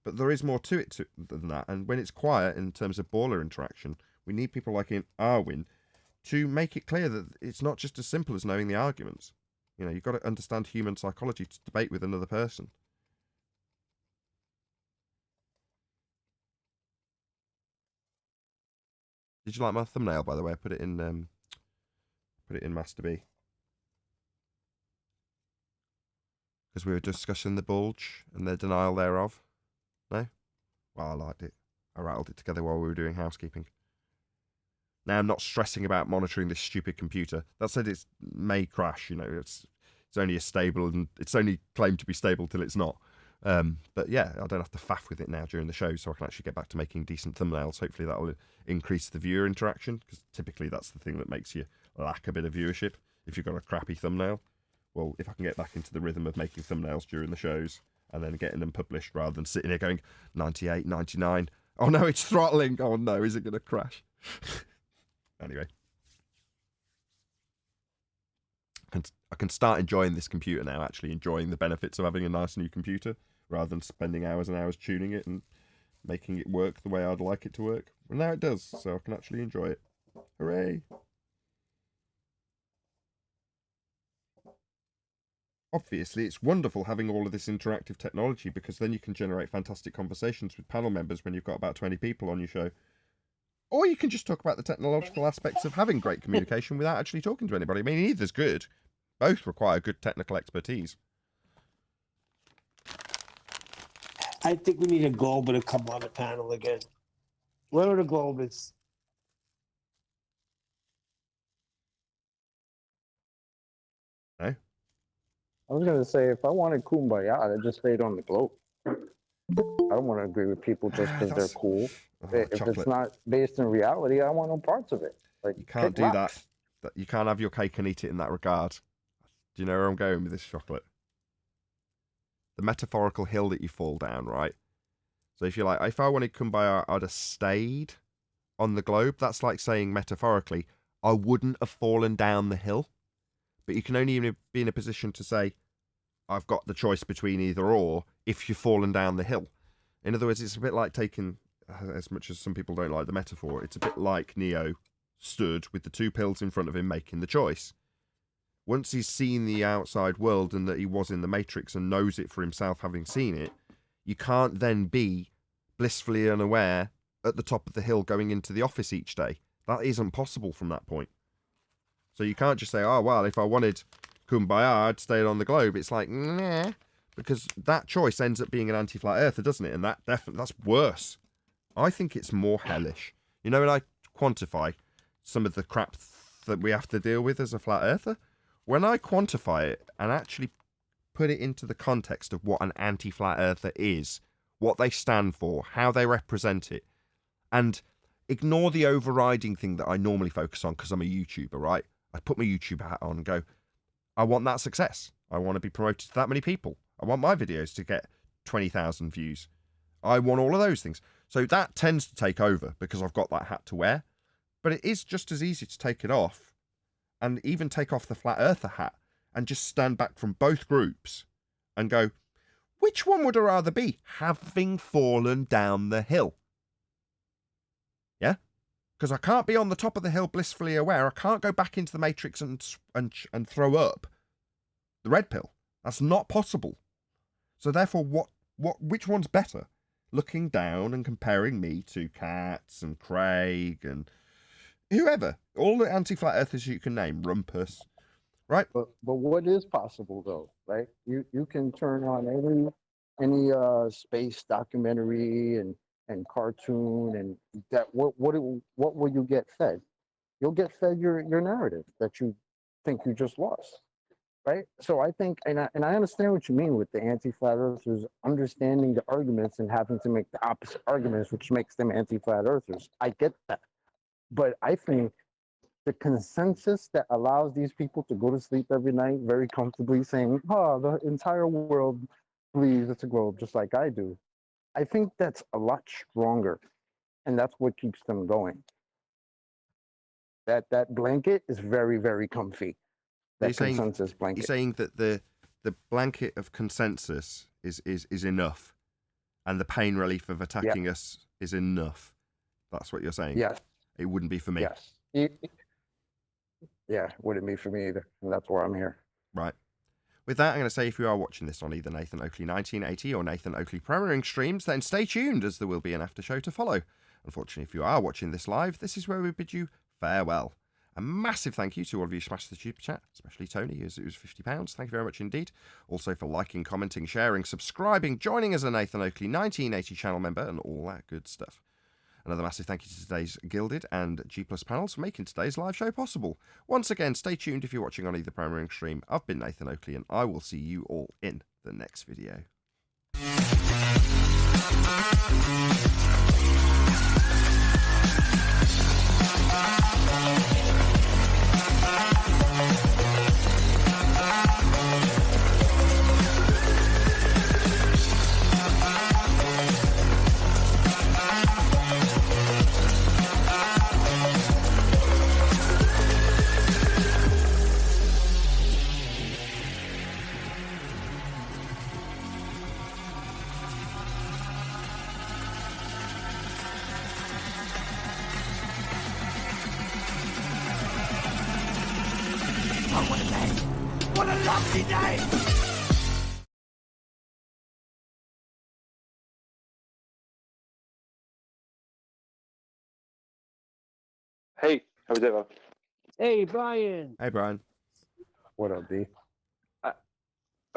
but there is more to it than that. And when it's quiet in terms of baller interaction, we need people like in Arwin to make it clear that it's not just as simple as knowing the arguments. You know, you've got to understand human psychology to debate with another person. Did you like my thumbnail, by the way? I put it in Master B. Because we were discussing the bulge and their denial thereof. No? Well, I liked it. I rattled it together while we were doing housekeeping. Now I'm not stressing about monitoring this stupid computer. That said, it may crash. You know, it's only stable and it's only claimed to be stable till it's not. But yeah, I don't have to faff with it now during the show, so I can actually get back to making decent thumbnails. Hopefully that will increase the viewer interaction, because typically that's the thing that makes you lack a bit of viewership if you've got a crappy thumbnail. Well, if I can get back into the rhythm of making thumbnails during the shows and then getting them published rather than sitting here going 98, 99. Oh no, it's throttling. Oh no, is it going to crash? Anyway. I can start enjoying this computer now, actually enjoying the benefits of having a nice new computer rather than spending hours and hours tuning it and making it work the way I'd like it to work. Well, now it does, so I can actually enjoy it. Hooray! Obviously, it's wonderful having all of this interactive technology, because then you can generate fantastic conversations with panel members when you've got about 20 people on your show. Or you can just talk about the technological aspects of having great communication without actually talking to anybody. I mean, either's good. Both require good technical expertise. I think we need a Glober to come on the panel again. Where are the Globers? No? I was gonna say if I wanted kumbaya, I just stayed on the globe. I don't want to agree with people just because they're That's- cool. Oh, If chocolate. it's not based in reality, I want no parts of it. Like, You can't kick do that. rocks. You can't have your cake and eat it in that regard. Do you know where I'm going with this, chocolate? The metaphorical hill that you fall down, right? So if you're like, if I wanted Kumbaya, I'd have stayed on the globe. That's like saying metaphorically, I wouldn't have fallen down the hill. But you can only be in a position to say, I've got the choice between either or if you've fallen down the hill. In other words, it's a bit like taking, as much as some people don't like the metaphor, it's a bit like Neo stood with the two pills in front of him making the choice. Once he's seen the outside world and that he was in the Matrix and knows it for himself having seen it, you can't then be blissfully unaware at the top of the hill going into the office each day. That isn't possible from that point. So you can't just say, oh, well, if I wanted Kumbaya, I'd stay on the globe. It's like, nah, because that choice ends up being an anti-flat earther, doesn't it? And that's worse. I think it's more hellish. You know, when I quantify some of the crap that we have to deal with as a flat earther, when I quantify it and actually put it into the context of what an anti-flat earther is, what they stand for, how they represent it, and ignore the overriding thing that I normally focus on because I'm a YouTuber, right? I put my YouTube hat on and go, I want that success. I want to be promoted to that many people. I want my videos to get 20,000 views. I want all of those things. So that tends to take over because I've got that hat to wear. But it is just as easy to take it off and even take off the flat earther hat and just stand back from both groups and go, which one would I rather be, having fallen down the hill? Yeah? Because I can't be on the top of the hill blissfully aware. I can't go back into the Matrix and throw up the red pill. That's not possible. So therefore, which one's better? Looking down and comparing me to Katz and Craig and whoever, all the anti-flat earthers you can name, Rumpus, right? But what is possible though, right? You can turn on any space documentary and cartoon and that what will you get fed? You'll get fed your narrative that you think you just lost, right? So I think, and I understand what you mean with the anti-flat earthers understanding the arguments and having to make the opposite arguments, which makes them anti-flat earthers. I get that, but I think the consensus that allows these people to go to sleep every night very comfortably saying, oh, the entire world believes it's a globe, just like I do. I think that's a lot stronger, and that's what keeps them going. That blanket is very, very comfy. That consensus blanket. You're saying that the blanket of consensus is enough, and the pain relief of attacking us is enough. That's what you're saying. Yes. It wouldn't be for me. Yes. Yeah, it wouldn't be for me either. And that's why I'm here. Right. With that, I'm going to say if you are watching this on either Nathan Oakley 1980 or Nathan Oakley premiering streams, then stay tuned as there will be an after show to follow. Unfortunately, if you are watching this live, this is where we bid you farewell. A massive thank you to all of you who smashed the super chat, especially Tony, as it was £50. Thank you very much indeed. Also for liking, commenting, sharing, subscribing, joining as a Nathan Oakley 1980 channel member, and all that good stuff. Another massive thank you to today's Gilded and G Plus panels for making today's live show possible. Once again, stay tuned if you're watching on either premiering stream. I've been Nathan Oakley, and I will see you all in the next video. What a lovely day! Hey, how is it? Hey, Brian. Hey, Brian. What up, D? I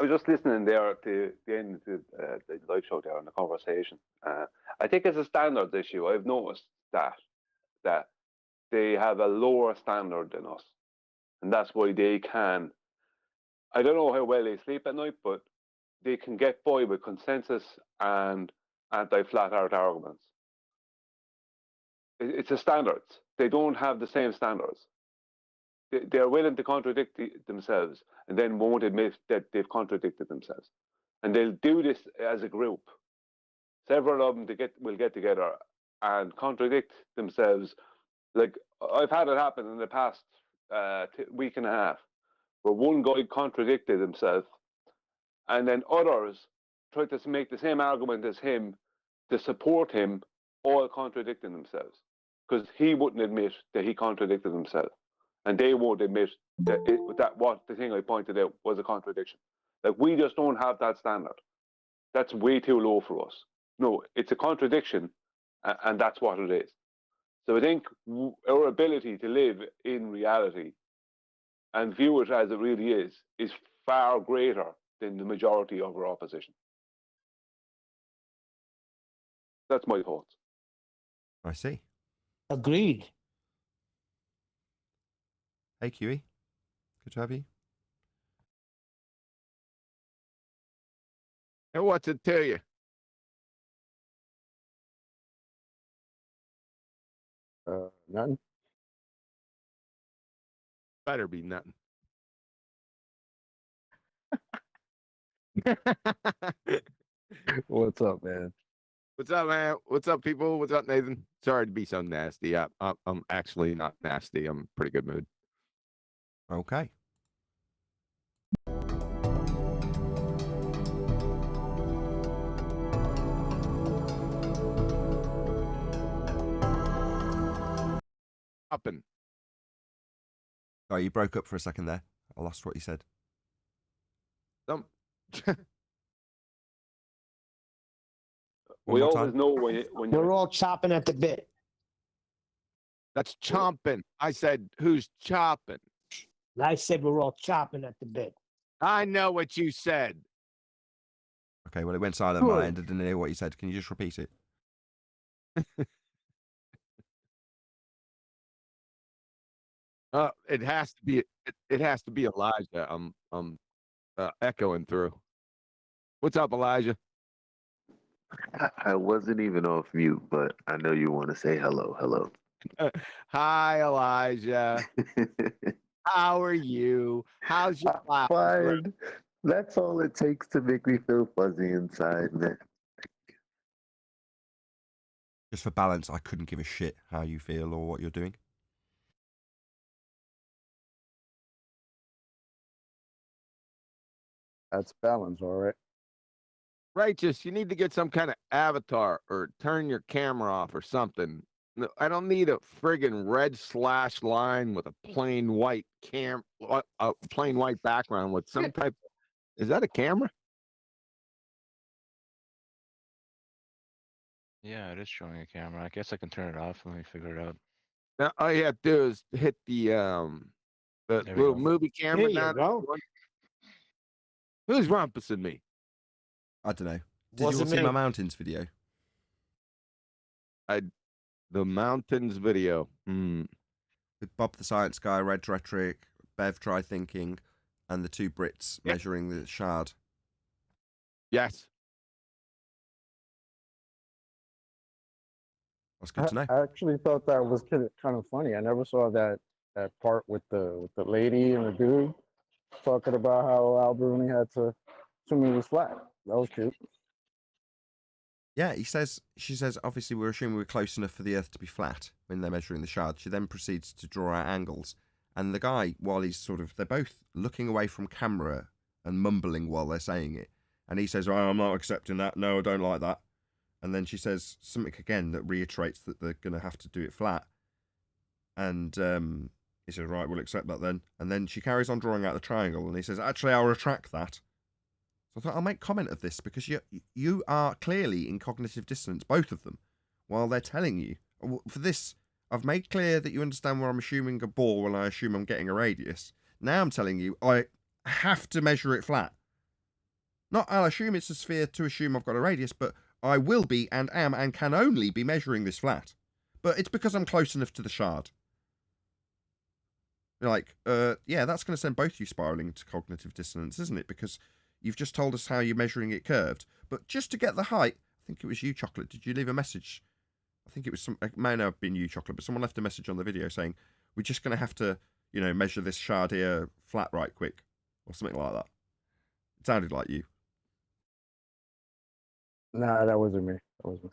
was just listening there to the end of the live show there and the conversation. I think it's a standards issue. I've noticed that they have a lower standard than us, and that's why they can. I don't know how well they sleep at night, but they can get by with consensus and anti-flat Earth arguments. It's the standards. They don't have the same standards. They're willing to contradict themselves and then won't admit that they've contradicted themselves. And they'll do this as a group. Several of them will get together and contradict themselves. Like, I've had it happen in the past week and a half, where one guy contradicted himself, and then others tried to make the same argument as him to support him, all contradicting themselves, because he wouldn't admit that he contradicted himself, and they won't admit that what the thing I pointed out was a contradiction. Like, we just don't have that standard. That's way too low for us. No, it's a contradiction, and that's what it is. So I think our ability to live in reality and view it as it really is far greater than the majority of our opposition. That's my thoughts. I see. Agreed. Hey, QE. Good to have you. And what's it to you? Nothing. Better be nothing. What's up, man? What's up, man? What's up, people? What's up, Nathan? Sorry to be so nasty. I'm actually not nasty. I'm in a pretty good mood. Okay. Upping. Oh, you broke up for a second there. I lost what you said. We more always time. know when We're all chopping at the bit. That's chomping. I said, who's chopping? I said we're all chopping at the bit. I know what you said. Okay, well, it went silent on my end. I didn't hear what you said. Can you just repeat it? It has to be. It has to be Elijah. I'm echoing through. What's up, Elijah? I wasn't even off mute, but I know you want to say hello. Hello. Hi, Elijah. How are you? How's your class? Fine. That's all it takes to make me feel fuzzy inside, man. Just for balance, I couldn't give a shit how you feel or what you're doing. That's balance, all right. Righteous, you need to get some kind of avatar or turn your camera off or something. No, I don't need a friggin' red slash line with a plain white a plain white background with some type. Is that a camera? Yeah, it is showing a camera. I guess I can turn it off. Let me figure it out. Now, all you have to do is hit the There we little go. movie camera There you down. go. Who's rumpusing me? I don't know. Did you all Wasn't see me. my mountains video? The mountains video. With Bob the Science Guy, Red Rhetoric, Bev Try Thinking, and the two Brits measuring the shard. Yes. That's good to know. I actually thought that was kind of funny. I never saw that part with the lady and the dude talking about how Al Bruni had to assume he was flat. That was cute. Yeah, she says, obviously we're assuming we're close enough for the Earth to be flat when they're measuring the shard. She then proceeds to draw out angles. And the guy, while they're both looking away from camera and mumbling while they're saying it. And he says, oh, I'm not accepting that. No, I don't like that. And then she says something again that reiterates that they're going to have to do it flat. And he says, right, we'll accept that then. And then she carries on drawing out the triangle. And he says, actually, I'll retract that. So I thought I'll make comment of this because you are clearly in cognitive dissonance, both of them, while they're telling you. For this, I've made clear that you understand where I'm assuming a ball when I assume I'm getting a radius. Now I'm telling you I have to measure it flat. Not I'll assume it's a sphere to assume I've got a radius, but I will be and am and can only be measuring this flat. But it's because I'm close enough to the shard. You're like, yeah, that's going to send both you spiraling into cognitive dissonance, isn't it? Because you've just told us how you're measuring it curved. But just to get the height, think it was you, Chocolate. Did you leave a message? I think it was it may not have been you, Chocolate, but someone left a message on the video saying, we're just going to have to, you know, measure this shard here flat right quick, or something like that. It sounded like you. Nah, that wasn't me. That was me.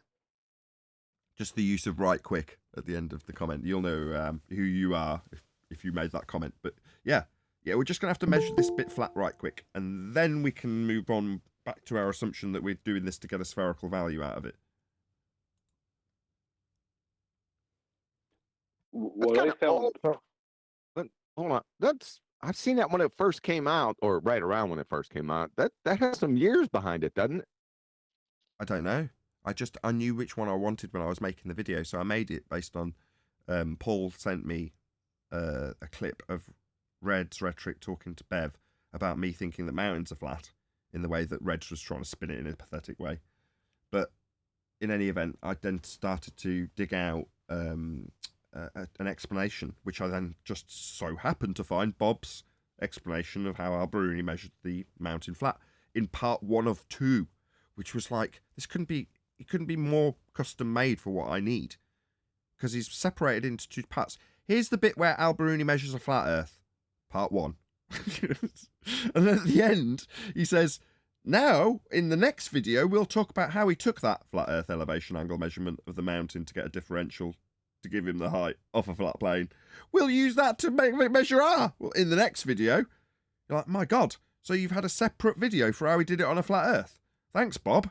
Just the use of right quick at the end of the comment. You'll know who you are if you made that comment. But yeah, we're just going to have to measure this bit flat right quick, and then we can move on back to our assumption that we're doing this to get a spherical value out of it. What I found. Hold on. I've seen that when it first came out, or right around when it first came out. That has some years behind it, doesn't it? I don't know. I knew which one I wanted when I was making the video, so I made it based on Paul sent me a clip of Red's rhetoric talking to Bev about me thinking that mountains are flat in the way that Reg was trying to spin it in a pathetic way. But in any event, I then started to dig out an explanation, which I then just so happened to find Bob's explanation of how Al-Biruni measured the mountain flat in part 1 of 2, which was like, it couldn't be more custom made for what I need, because he's separated into 2 parts. Here's the bit where Al-Biruni measures a flat Earth, part 1. And then at the end, he says, now, in the next video, we'll talk about how he took that flat Earth elevation angle measurement of the mountain to get a differential to give him the height off a flat plane. We'll use that to measure R. Well, in the next video, you're like, my God, so you've had a separate video for how he did it on a flat Earth. Thanks, Bob.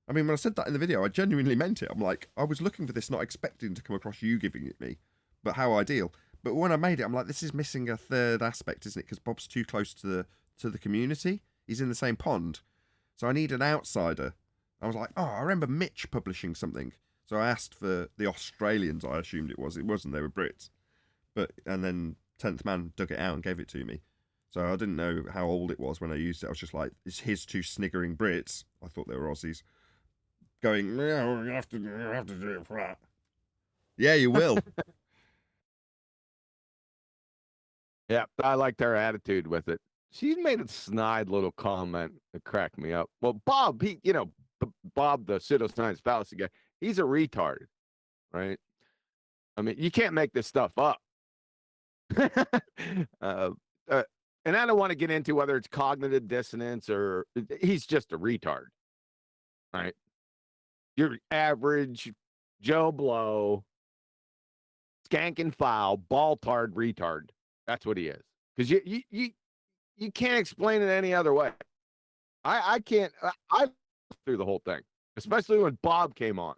I mean, when I said that in the video, I genuinely meant it. I'm like, I was looking for this, not expecting to come across you giving it me, but how ideal. But when I made it, I'm like, this is missing a third aspect, isn't it? Because Bob's too close to the community. He's in the same pond. So I need an outsider. I was like, oh, I remember Mitch publishing something. So I asked for the Australians, I assumed it was. It wasn't, they were Brits. And then 10th Man dug it out and gave it to me. So I didn't know how old it was when I used it. I was just like, it's his 2 sniggering Brits. I thought they were Aussies. Going, yeah, we're gonna have to do it flat. Yeah, you will. Yeah, I liked her attitude with it. She made a snide little comment that cracked me up. Well, Bob, Bob, the pseudoscience fallacy guy, he's a retard, right? I mean, you can't make this stuff up. And I don't want to get into whether it's cognitive dissonance or he's just a retard, right? Your average Joe Blow, skank and foul, ball-tard retard. That's what he is. Because you can't explain it any other way. I can't. I through the whole thing, especially when Bob came on.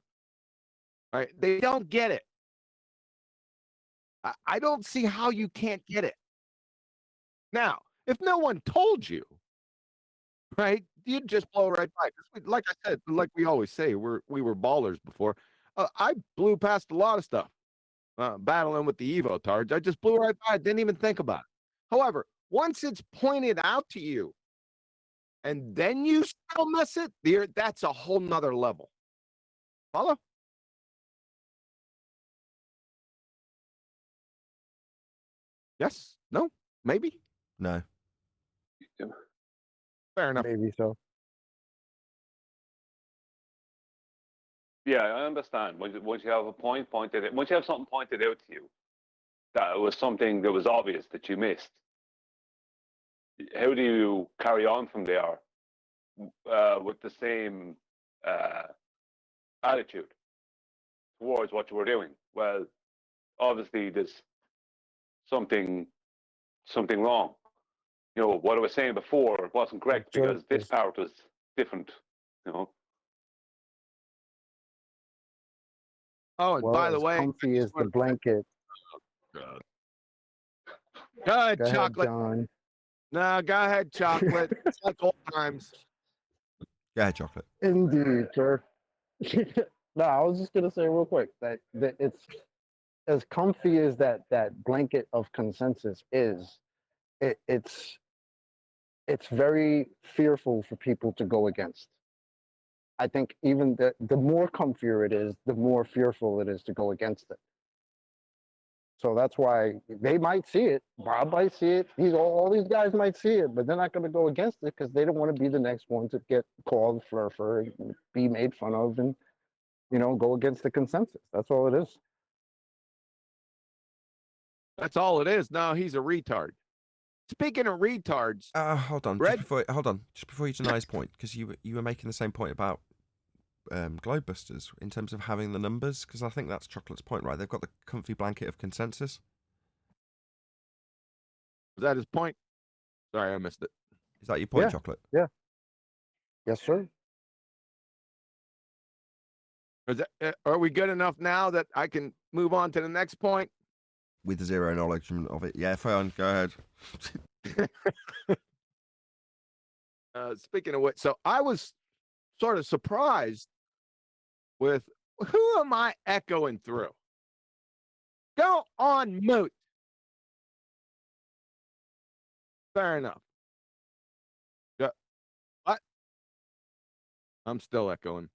Right? They don't get it. I don't see how you can't get it. Now, if no one told you, right, you'd just blow right by. Like I said, like we always say, we were ballers before. I blew past a lot of stuff. Battling with the Evo tards, I just blew right by it, didn't even think about it. However, once it's pointed out to you, and then you still miss it, that's a whole nother level. Follow? Yes? No? Maybe? No. Fair enough. Maybe so. Yeah, I understand. Once you have a point pointed out, once you have something pointed out to you, that it was something that was obvious that you missed, how do you carry on from there with the same attitude towards what you were doing? Well, obviously there's something wrong. You know, what I was saying before wasn't correct because this part was different, you know. Oh, and Well, by the as way, comfy as the blanket. Go ahead, Go ahead, Chocolate. John. No, go ahead, Chocolate. It's like old times. Yeah, Chocolate. Indeed, sir. No, I was just gonna say real quick that it's as comfy as that blanket of consensus is. It's very fearful for people to go against. I think even the more comfier it is, the more fearful it is to go against it. So that's why they might see it. Bob might see it. All these guys might see it, but they're not going to go against it because they don't want to be the next one to get called for and be made fun of and, go against the consensus. That's all it is. That's all it is. No, he's a retard. Speaking of retards, hold on, Red- just before you deny his point, because you were making the same point about Globebusters in terms of having the numbers, because I think that's Chocolate's point, right? They've got the comfy blanket of consensus. Was that his point? Sorry, I missed it. Is that your point, Yeah. Chocolate? Yeah. Yes, sir. Are we good enough now that I can move on to the next point? With zero acknowledgement of it. Yeah, fine, go ahead. Speaking of which, so I was sort of surprised with who am I echoing through? Go on mute. Fair enough. What? I'm still echoing.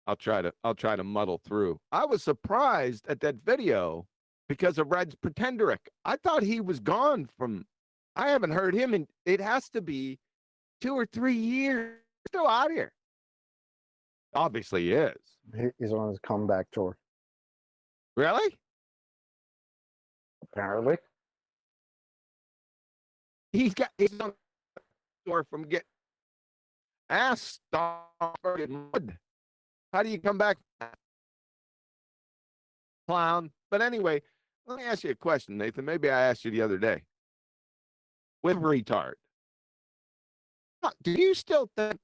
I'll try to muddle through. I was surprised at that video because of Red's Pretenderic. I thought he was gone from. I haven't heard him in. It has to be 2 or 3 years. Still out here. Obviously, he is. He's on his comeback tour. Really? Apparently. He's on tour from getting ass stomped in mud. How do you come back, clown? But anyway, let me ask you a question, Nathan. Maybe I asked you the other day. With retard, do you still think?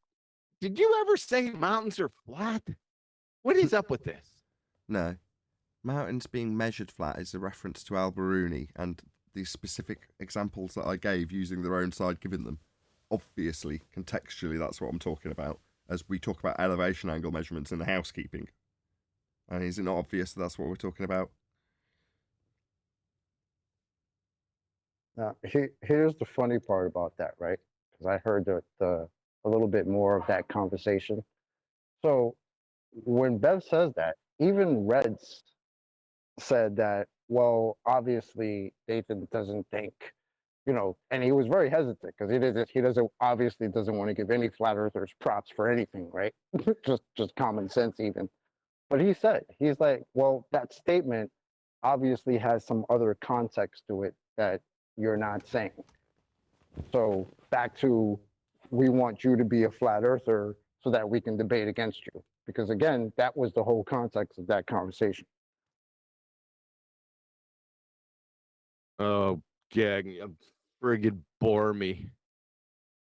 Did you ever say mountains are flat? What is up with this? No. Mountains being measured flat is a reference to Al-Biruni and the specific examples that I gave using their own side given them. Obviously, contextually, that's what I'm talking about as we talk about elevation angle measurements in the housekeeping. And is it not obvious that that's what we're talking about? Now, here's the funny part about that, right? Because I heard a little bit more of that conversation. So when Bev says that, even Reds said that, well, obviously Nathan doesn't think, and he was very hesitant because he obviously doesn't want to give any flat earthers props for anything, right? just common sense even. But he's like, well, that statement obviously has some other context to it that you're not saying. So back to, we want you to be a flat earther so that we can debate against you. Because again, that was the whole context of that conversation. Oh, gag, friggin' bore me.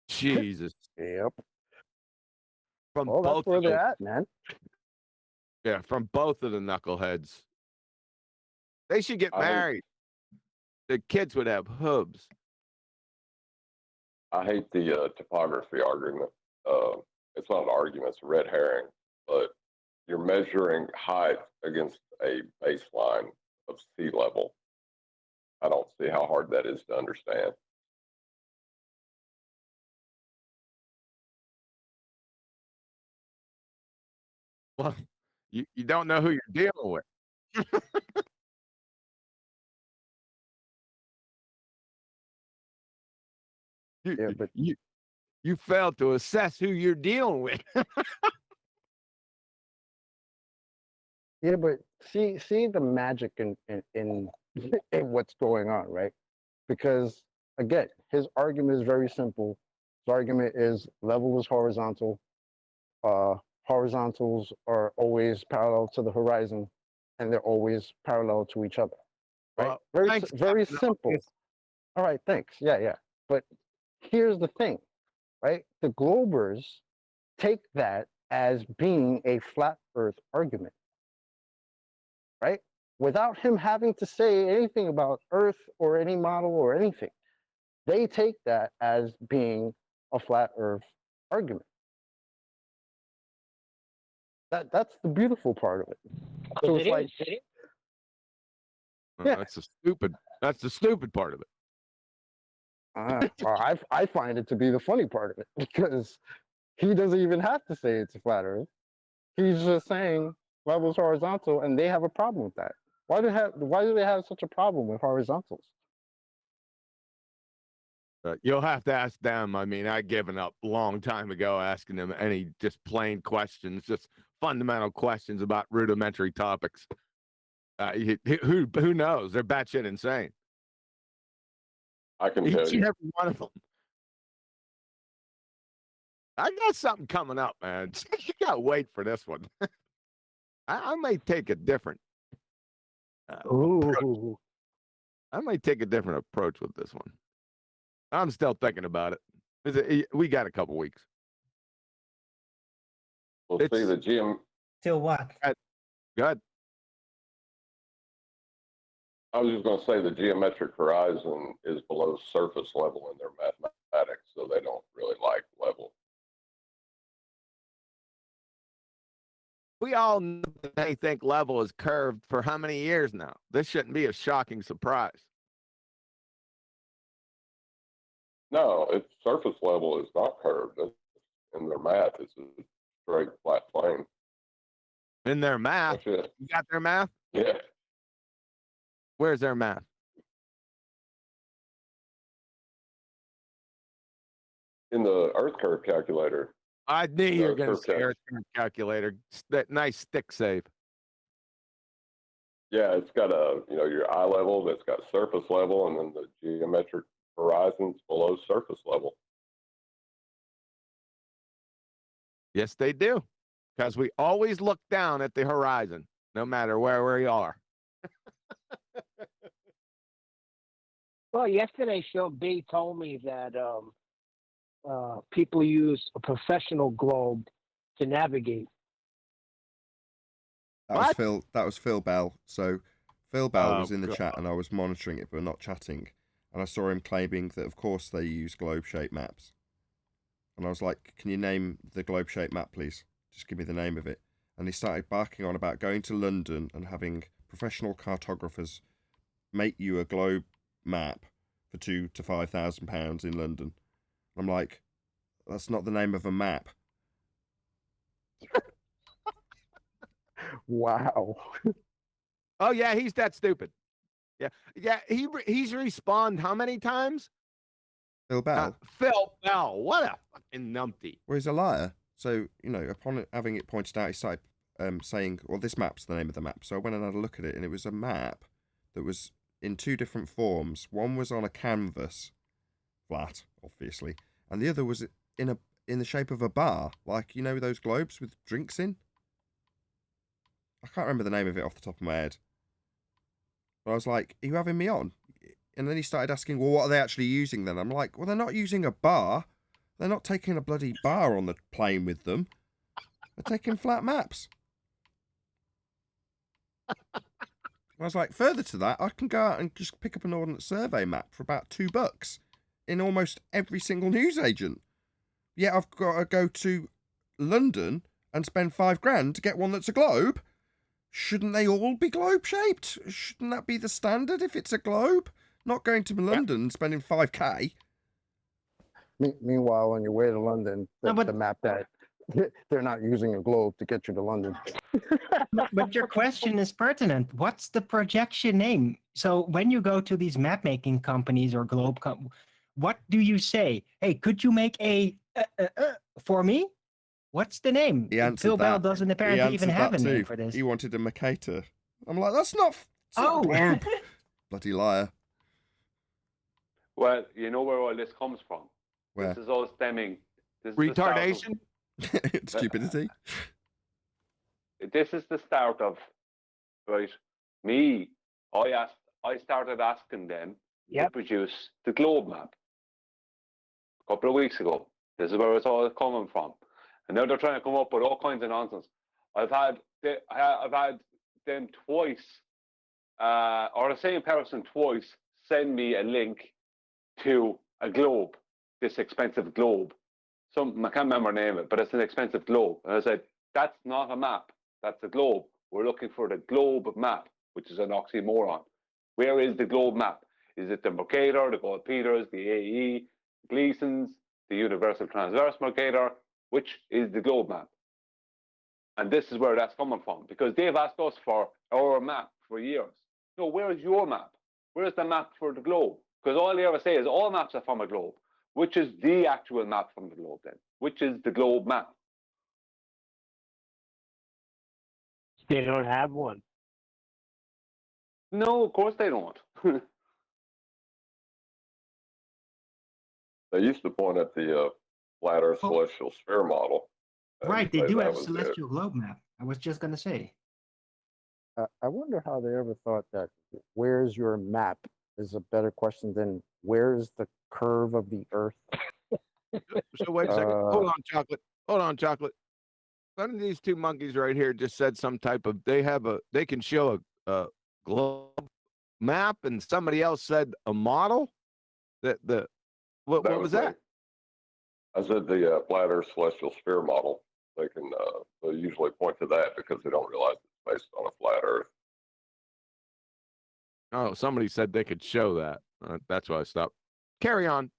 Jesus. Yep. From Well, that's both where of they're those, at, man. yeah, from both of the knuckleheads. They should get married. The kids would have hooves. I hate the topography argument. It's not an argument, it's a red herring, but you're measuring height against a baseline of sea level. I don't see how hard that is to understand. Well, you don't know who you're dealing with. But you failed to assess who you're dealing with. yeah, but see the magic in in what's going on, right? Because again, his argument is very simple. His argument is level is horizontal. Horizontals are always parallel to the horizon, and they're always parallel to each other. Right? Well, very simple. All right, thanks. Yeah. But here's the thing, right? The Globers take that as being a flat Earth argument, right? Without him having to say anything about Earth or any model or anything. They take that as being a flat Earth argument. That's the beautiful part of it. So it's like, yeah, that's the stupid part of it. well, I find it to be the funny part of it because he doesn't even have to say it's a flat Earth. He's just saying levels horizontal, and they have a problem with that. Why do they have such a problem with horizontals? You'll have to ask them. I mean, I've given up a long time ago asking them any just plain questions, just fundamental questions about rudimentary topics. Who knows? They're batshit insane. I can tell Each you. and every one of them. I got something coming up, man. You gotta wait for this one. I may take a different. Ooh. I might take a different approach with this one. I'm still thinking about it. We got a couple weeks. We'll see the GM. Till what? Good. I was just going to say the geometric horizon is below surface level in their mathematics, so they don't really like level. We all know that they think level is curved for how many years now? This shouldn't be a shocking surprise. No, it's surface level is not curved. In their math, it's a straight flat plane. In their math? That's it. You got their math? Yeah. Where's their math? In the Earth curve calculator. I knew you were going to curve say Earth curve calculator. That nice stick save. Yeah, it's got your eye level, that's got surface level, and then the geometric horizons below surface level. Yes, they do. Because we always look down at the horizon, no matter where we are. Well, yesterday's show, B told me that people use a professional globe to navigate. That was Phil Bell. So Phil Bell was in the God. chat, and I was monitoring it but not chatting. And I saw him claiming that, of course, they use globe-shaped maps. And I was like, "Can you name the globe-shaped map, please? Just give me the name of it." And he started barking on about going to London and having professional cartographers make you a globe map for £2,000 to £5,000 in London. I'm like, that's not the name of a map. Wow. Oh, yeah, he's that stupid. Yeah. He's respawned how many times? Phil Bell? Phil Bell. What a fucking numpty. Well, he's a liar. So, upon having it pointed out, he started saying, well, this map's the name of the map. So I went and had a look at it, and it was a map that was in two different forms. One was on a canvas, flat, obviously, and the other was in the shape of a bar, like, those globes with drinks in? I can't remember the name of it off the top of my head. But I was like, are you having me on? And then he started asking, well, what are they actually using then? I'm like, well, they're not using a bar. They're not taking a bloody bar on the plane with them. They're taking flat maps. I was like, further to that, I can go out and just pick up an Ordnance Survey map for about $2 in almost every single newsagent. Yet I've got to go to London and spend $5,000 to get one that's a globe. Shouldn't they all be globe-shaped? Shouldn't that be the standard if it's a globe? Not going to London and spending $5,000. Meanwhile, on your way to London, No, but- the map that they're not using a globe to get you to London. But your question is pertinent. What's the projection name? So when you go to these map making companies or globe, what do you say? Hey, could you make a for me? What's the name? He answered Phil Bell that. doesn't He apparently even answered have that a name too. for this. He wanted a Mercator. I'm like, that's not. Oh, Bloody liar. Well, you know where all this comes from. Where? This is all stemming. This is the start of- Retardation? Stupidity. This is the start of, right? I started asking them to produce the globe map a couple of weeks ago. This is where it's all coming from, and now they're trying to come up with all kinds of nonsense. I've had them twice, or the same person twice, send me a link to a globe, this expensive globe. I can't remember the name of it, but it's an expensive globe. And I said, that's not a map, that's a globe. We're looking for the globe map, which is an oxymoron. Where is the globe map? Is it the Mercator, the Gold Peters, the AE, Gleason's, the Universal Transverse Mercator? Which is the globe map? And this is where that's coming from, because they've asked us for our map for years. No, where is your map? Where is the map for the globe? Because all they ever say is all maps are from a globe. Which is the actual map from the globe then? Which is the globe map? They don't have one. No, of course they don't. They used to point at the flat Earth celestial sphere model. and Right, they say do that have was it. celestial globe map. I was just gonna say. I wonder how they ever thought that where's your map is a better question than where's the curve of the Earth. So wait a second. Hold on, chocolate. Hold on, chocolate. One of these two monkeys right here just said some type of they can show a globe map, and somebody else said a model. What was that? me. I said the flat Earth celestial sphere model. They can they usually point to that because they don't realize it's based on a flat Earth. Oh, somebody said they could show that. That's why I stopped. Carry on.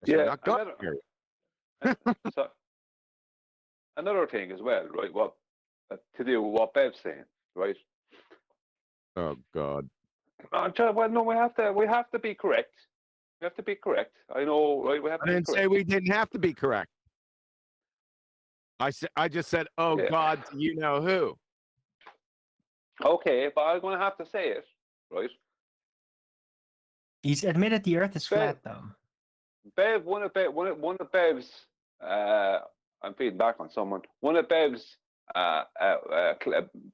Yeah, so, another thing as well, right? What to do with what Bev's saying, right? Oh God. Well, no, we have to be correct. We have to be correct. I know, right? We have to I didn't be say correct. we didn't have to be correct. I just said, oh Yeah. God, you know who. Okay, but I'm going to have to say it, right? He's admitted the Earth is flat, though. Bev, one of Bev's, I'm feeding back on someone. One of Bev's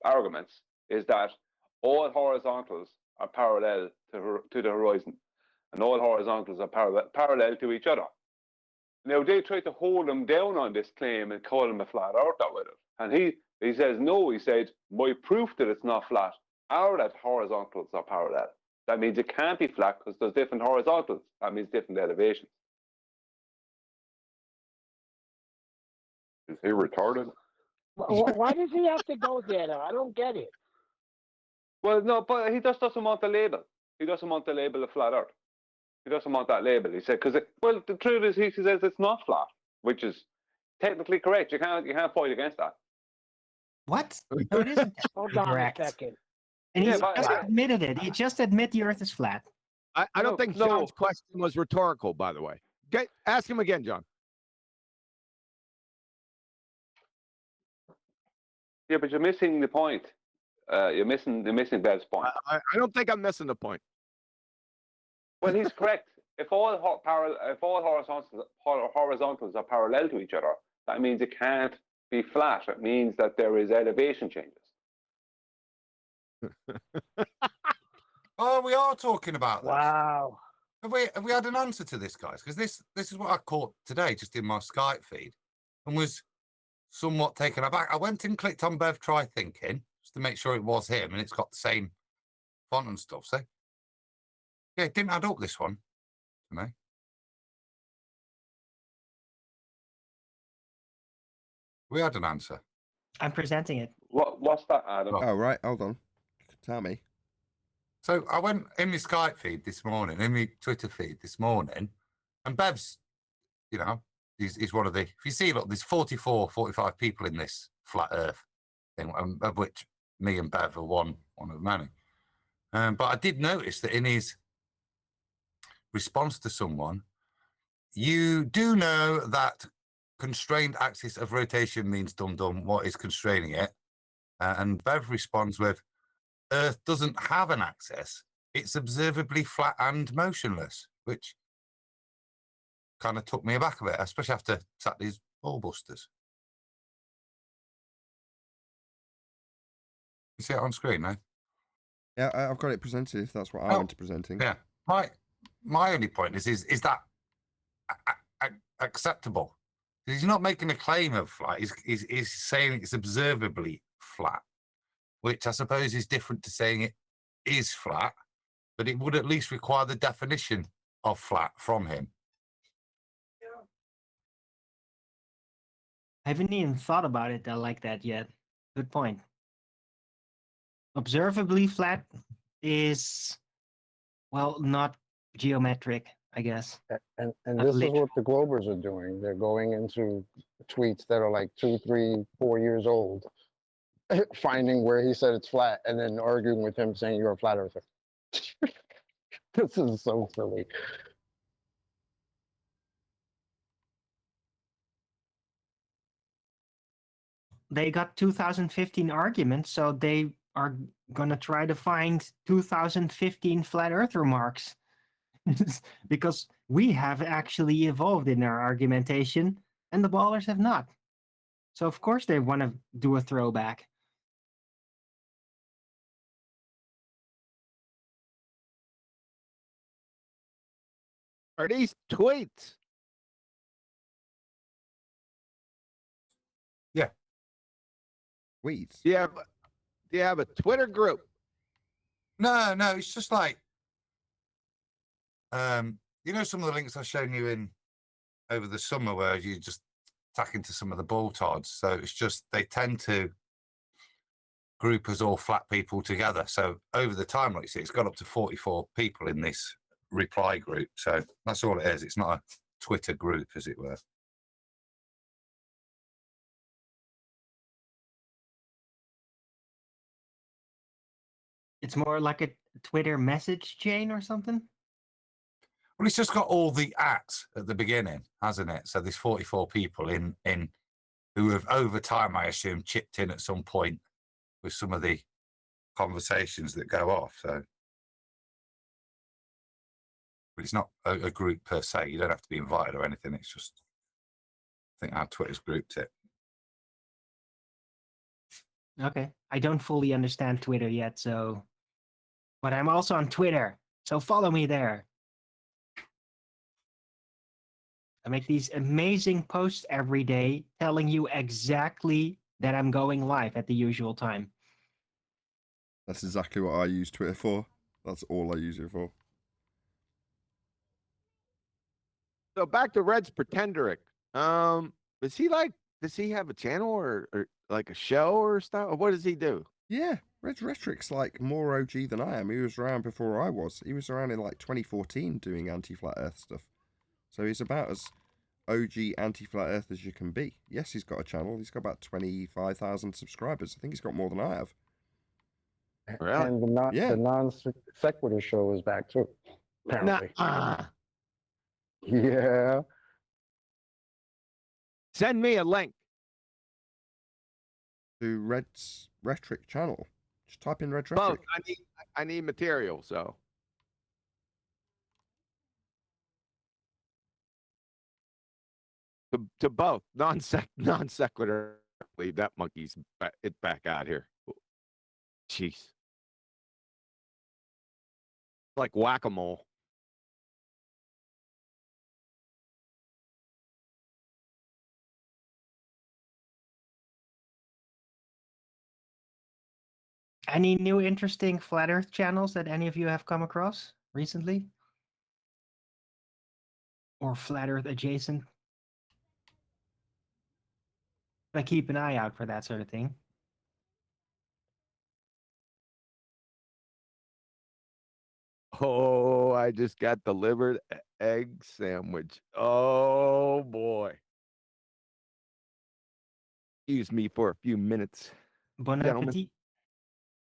arguments is that all horizontals are parallel to the horizon, and all horizontals are parallel to each other. Now they try to hold him down on this claim and call him a flat earther with it, and he says no. He said my proof that it's not flat are that horizontals are parallel. That means it can't be flat because there's different horizontals. That means different elevations. Is he retarded? Why does he have to go there, though? I don't get it. Well, no, but he just doesn't want the label. He doesn't want the label of flat Earth. He doesn't want that label. He said because the truth is he says it's not flat, which is technically correct. You can't fight against that. What? No, it isn't. Hold on Correct. a second. And Yeah, he's but- just admitted it. He just admit the Earth is flat. I don't No, think no. John's question was rhetorical, by the way. Okay, ask him again, John. Yeah, but you're missing the point. You're missing Bev's point. I don't think I'm missing the point. Well, he's correct. If all horizontals are parallel to each other, that means it can't be flat. It means that there is elevation changes. Oh, we are talking about this. Wow. Have we had an answer to this, guys? Because this is what I caught today, just in my Skype feed, and was somewhat taken aback. I went and clicked on Bev Try Thinking just to make sure it was him, and it's got the same font and stuff. So yeah, it didn't add up, this one to me. We had an answer. I'm presenting it. What's that, Adam? Oh, right. Hold on. Tell me. So I went in my Skype feed this morning, in my Twitter feed this morning, and Bev's, you know, he's one of the, if you see, look, there's 45 people in this flat Earth thing, of which me and Bev are one of many. But I did notice that in his response to someone, you do know that constrained axis of rotation means dum-dum. What is constraining it? And Bev responds with, Earth doesn't have an axis. It's observably flat and motionless, which kind of took me aback a bit, especially after Saturday's ball busters. You see it on screen, no? Yeah, I've got it presented if that's what I want to presenting. Yeah. My only point is that acceptable? He's not making a claim of flat. He's saying it's observably flat, which I suppose is different to saying it is flat, but it would at least require the definition of flat from him. I haven't even thought about it like that yet. Good point. Observably flat is, well, not geometric, I guess. And Not this is literal. what the Globers are doing. They're going into tweets that are like 2, 3, 4 years old, finding where he said it's flat, and then arguing with him saying you're a flat earther. This is so silly. They got 2015 arguments, so they are gonna try to find 2015 flat earth remarks. Because we have actually evolved in our argumentation and the ballers have not. So of course they want to do a throwback. Are these tweets? Yeah. Weeds. Do you have a Twitter group? No, it's just like, you know, some of the links I've shown you in over the summer where you just tack into some of the ball tods. So it's just, they tend to group us all flat people together. So over the time, like you see, it's got up to 44 people in this reply group. So that's all it is. It's not a Twitter group, as it were. It's more like a Twitter message chain or something. Well, it's just got all the at the beginning, hasn't it? So there's 44 people in who have over time, I assume, chipped in at some point with some of the conversations that go off. So, but it's not a group per se. You don't have to be invited or anything. It's just, I think our Twitter's grouped it. Okay. I don't fully understand Twitter yet, so. But I'm also on Twitter, so follow me there. I make these amazing posts every day telling you exactly that I'm going live at the usual time. That's exactly what I use Twitter for. That's all I use it for. So back to Red's Pretenderic. Does he have a channel or like a show or stuff? Or what does he do? Yeah, Red's Rhetoric's like more OG than I am. He was around before I was. He was around in like 2014 doing anti-flat earth stuff. So he's about as OG anti-flat earth as you can be. Yes, he's got a channel. He's got about 25,000 subscribers. I think he's got more than I have. Really? And the non sequitur show is back too, apparently. Yeah. Send me a link to Red's Rhetoric channel. Just type in Red's both. Rhetoric. I need material, so. To both non sequitur. Leave that monkey's back out here. Jeez. Like whack-a-mole. Any new interesting flat earth channels that any of you have come across recently? Or flat earth adjacent? I keep an eye out for that sort of thing. Oh, I just got delivered an egg sandwich. Oh boy. Excuse me for a few minutes. Bon gentlemen. appetit.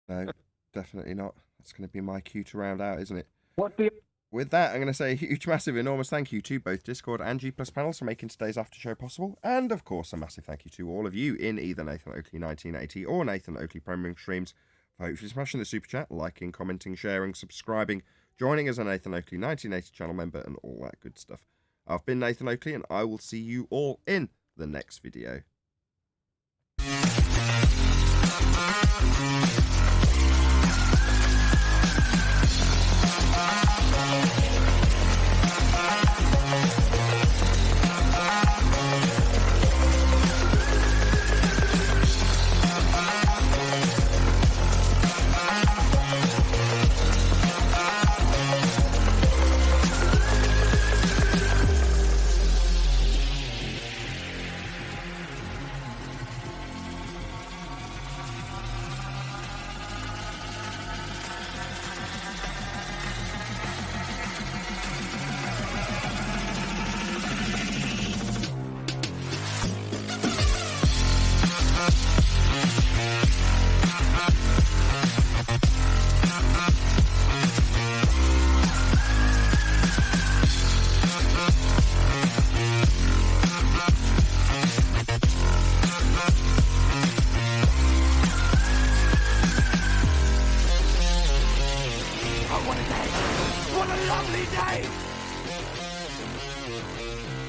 No, definitely not. That's going to be my cue to round out, isn't it? What the? With that, I'm going to say a huge, massive, enormous thank you to both Discord and G+ panels for making today's after show possible. And, of course, a massive thank you to all of you in either Nathan Oakley 1980 or Nathan Oakley Premium streams for hopefully smashing the super chat, liking, commenting, sharing, subscribing, joining as a Nathan Oakley 1980 channel member, and all that good stuff. I've been Nathan Oakley, and I will see you all in the next video. Bye.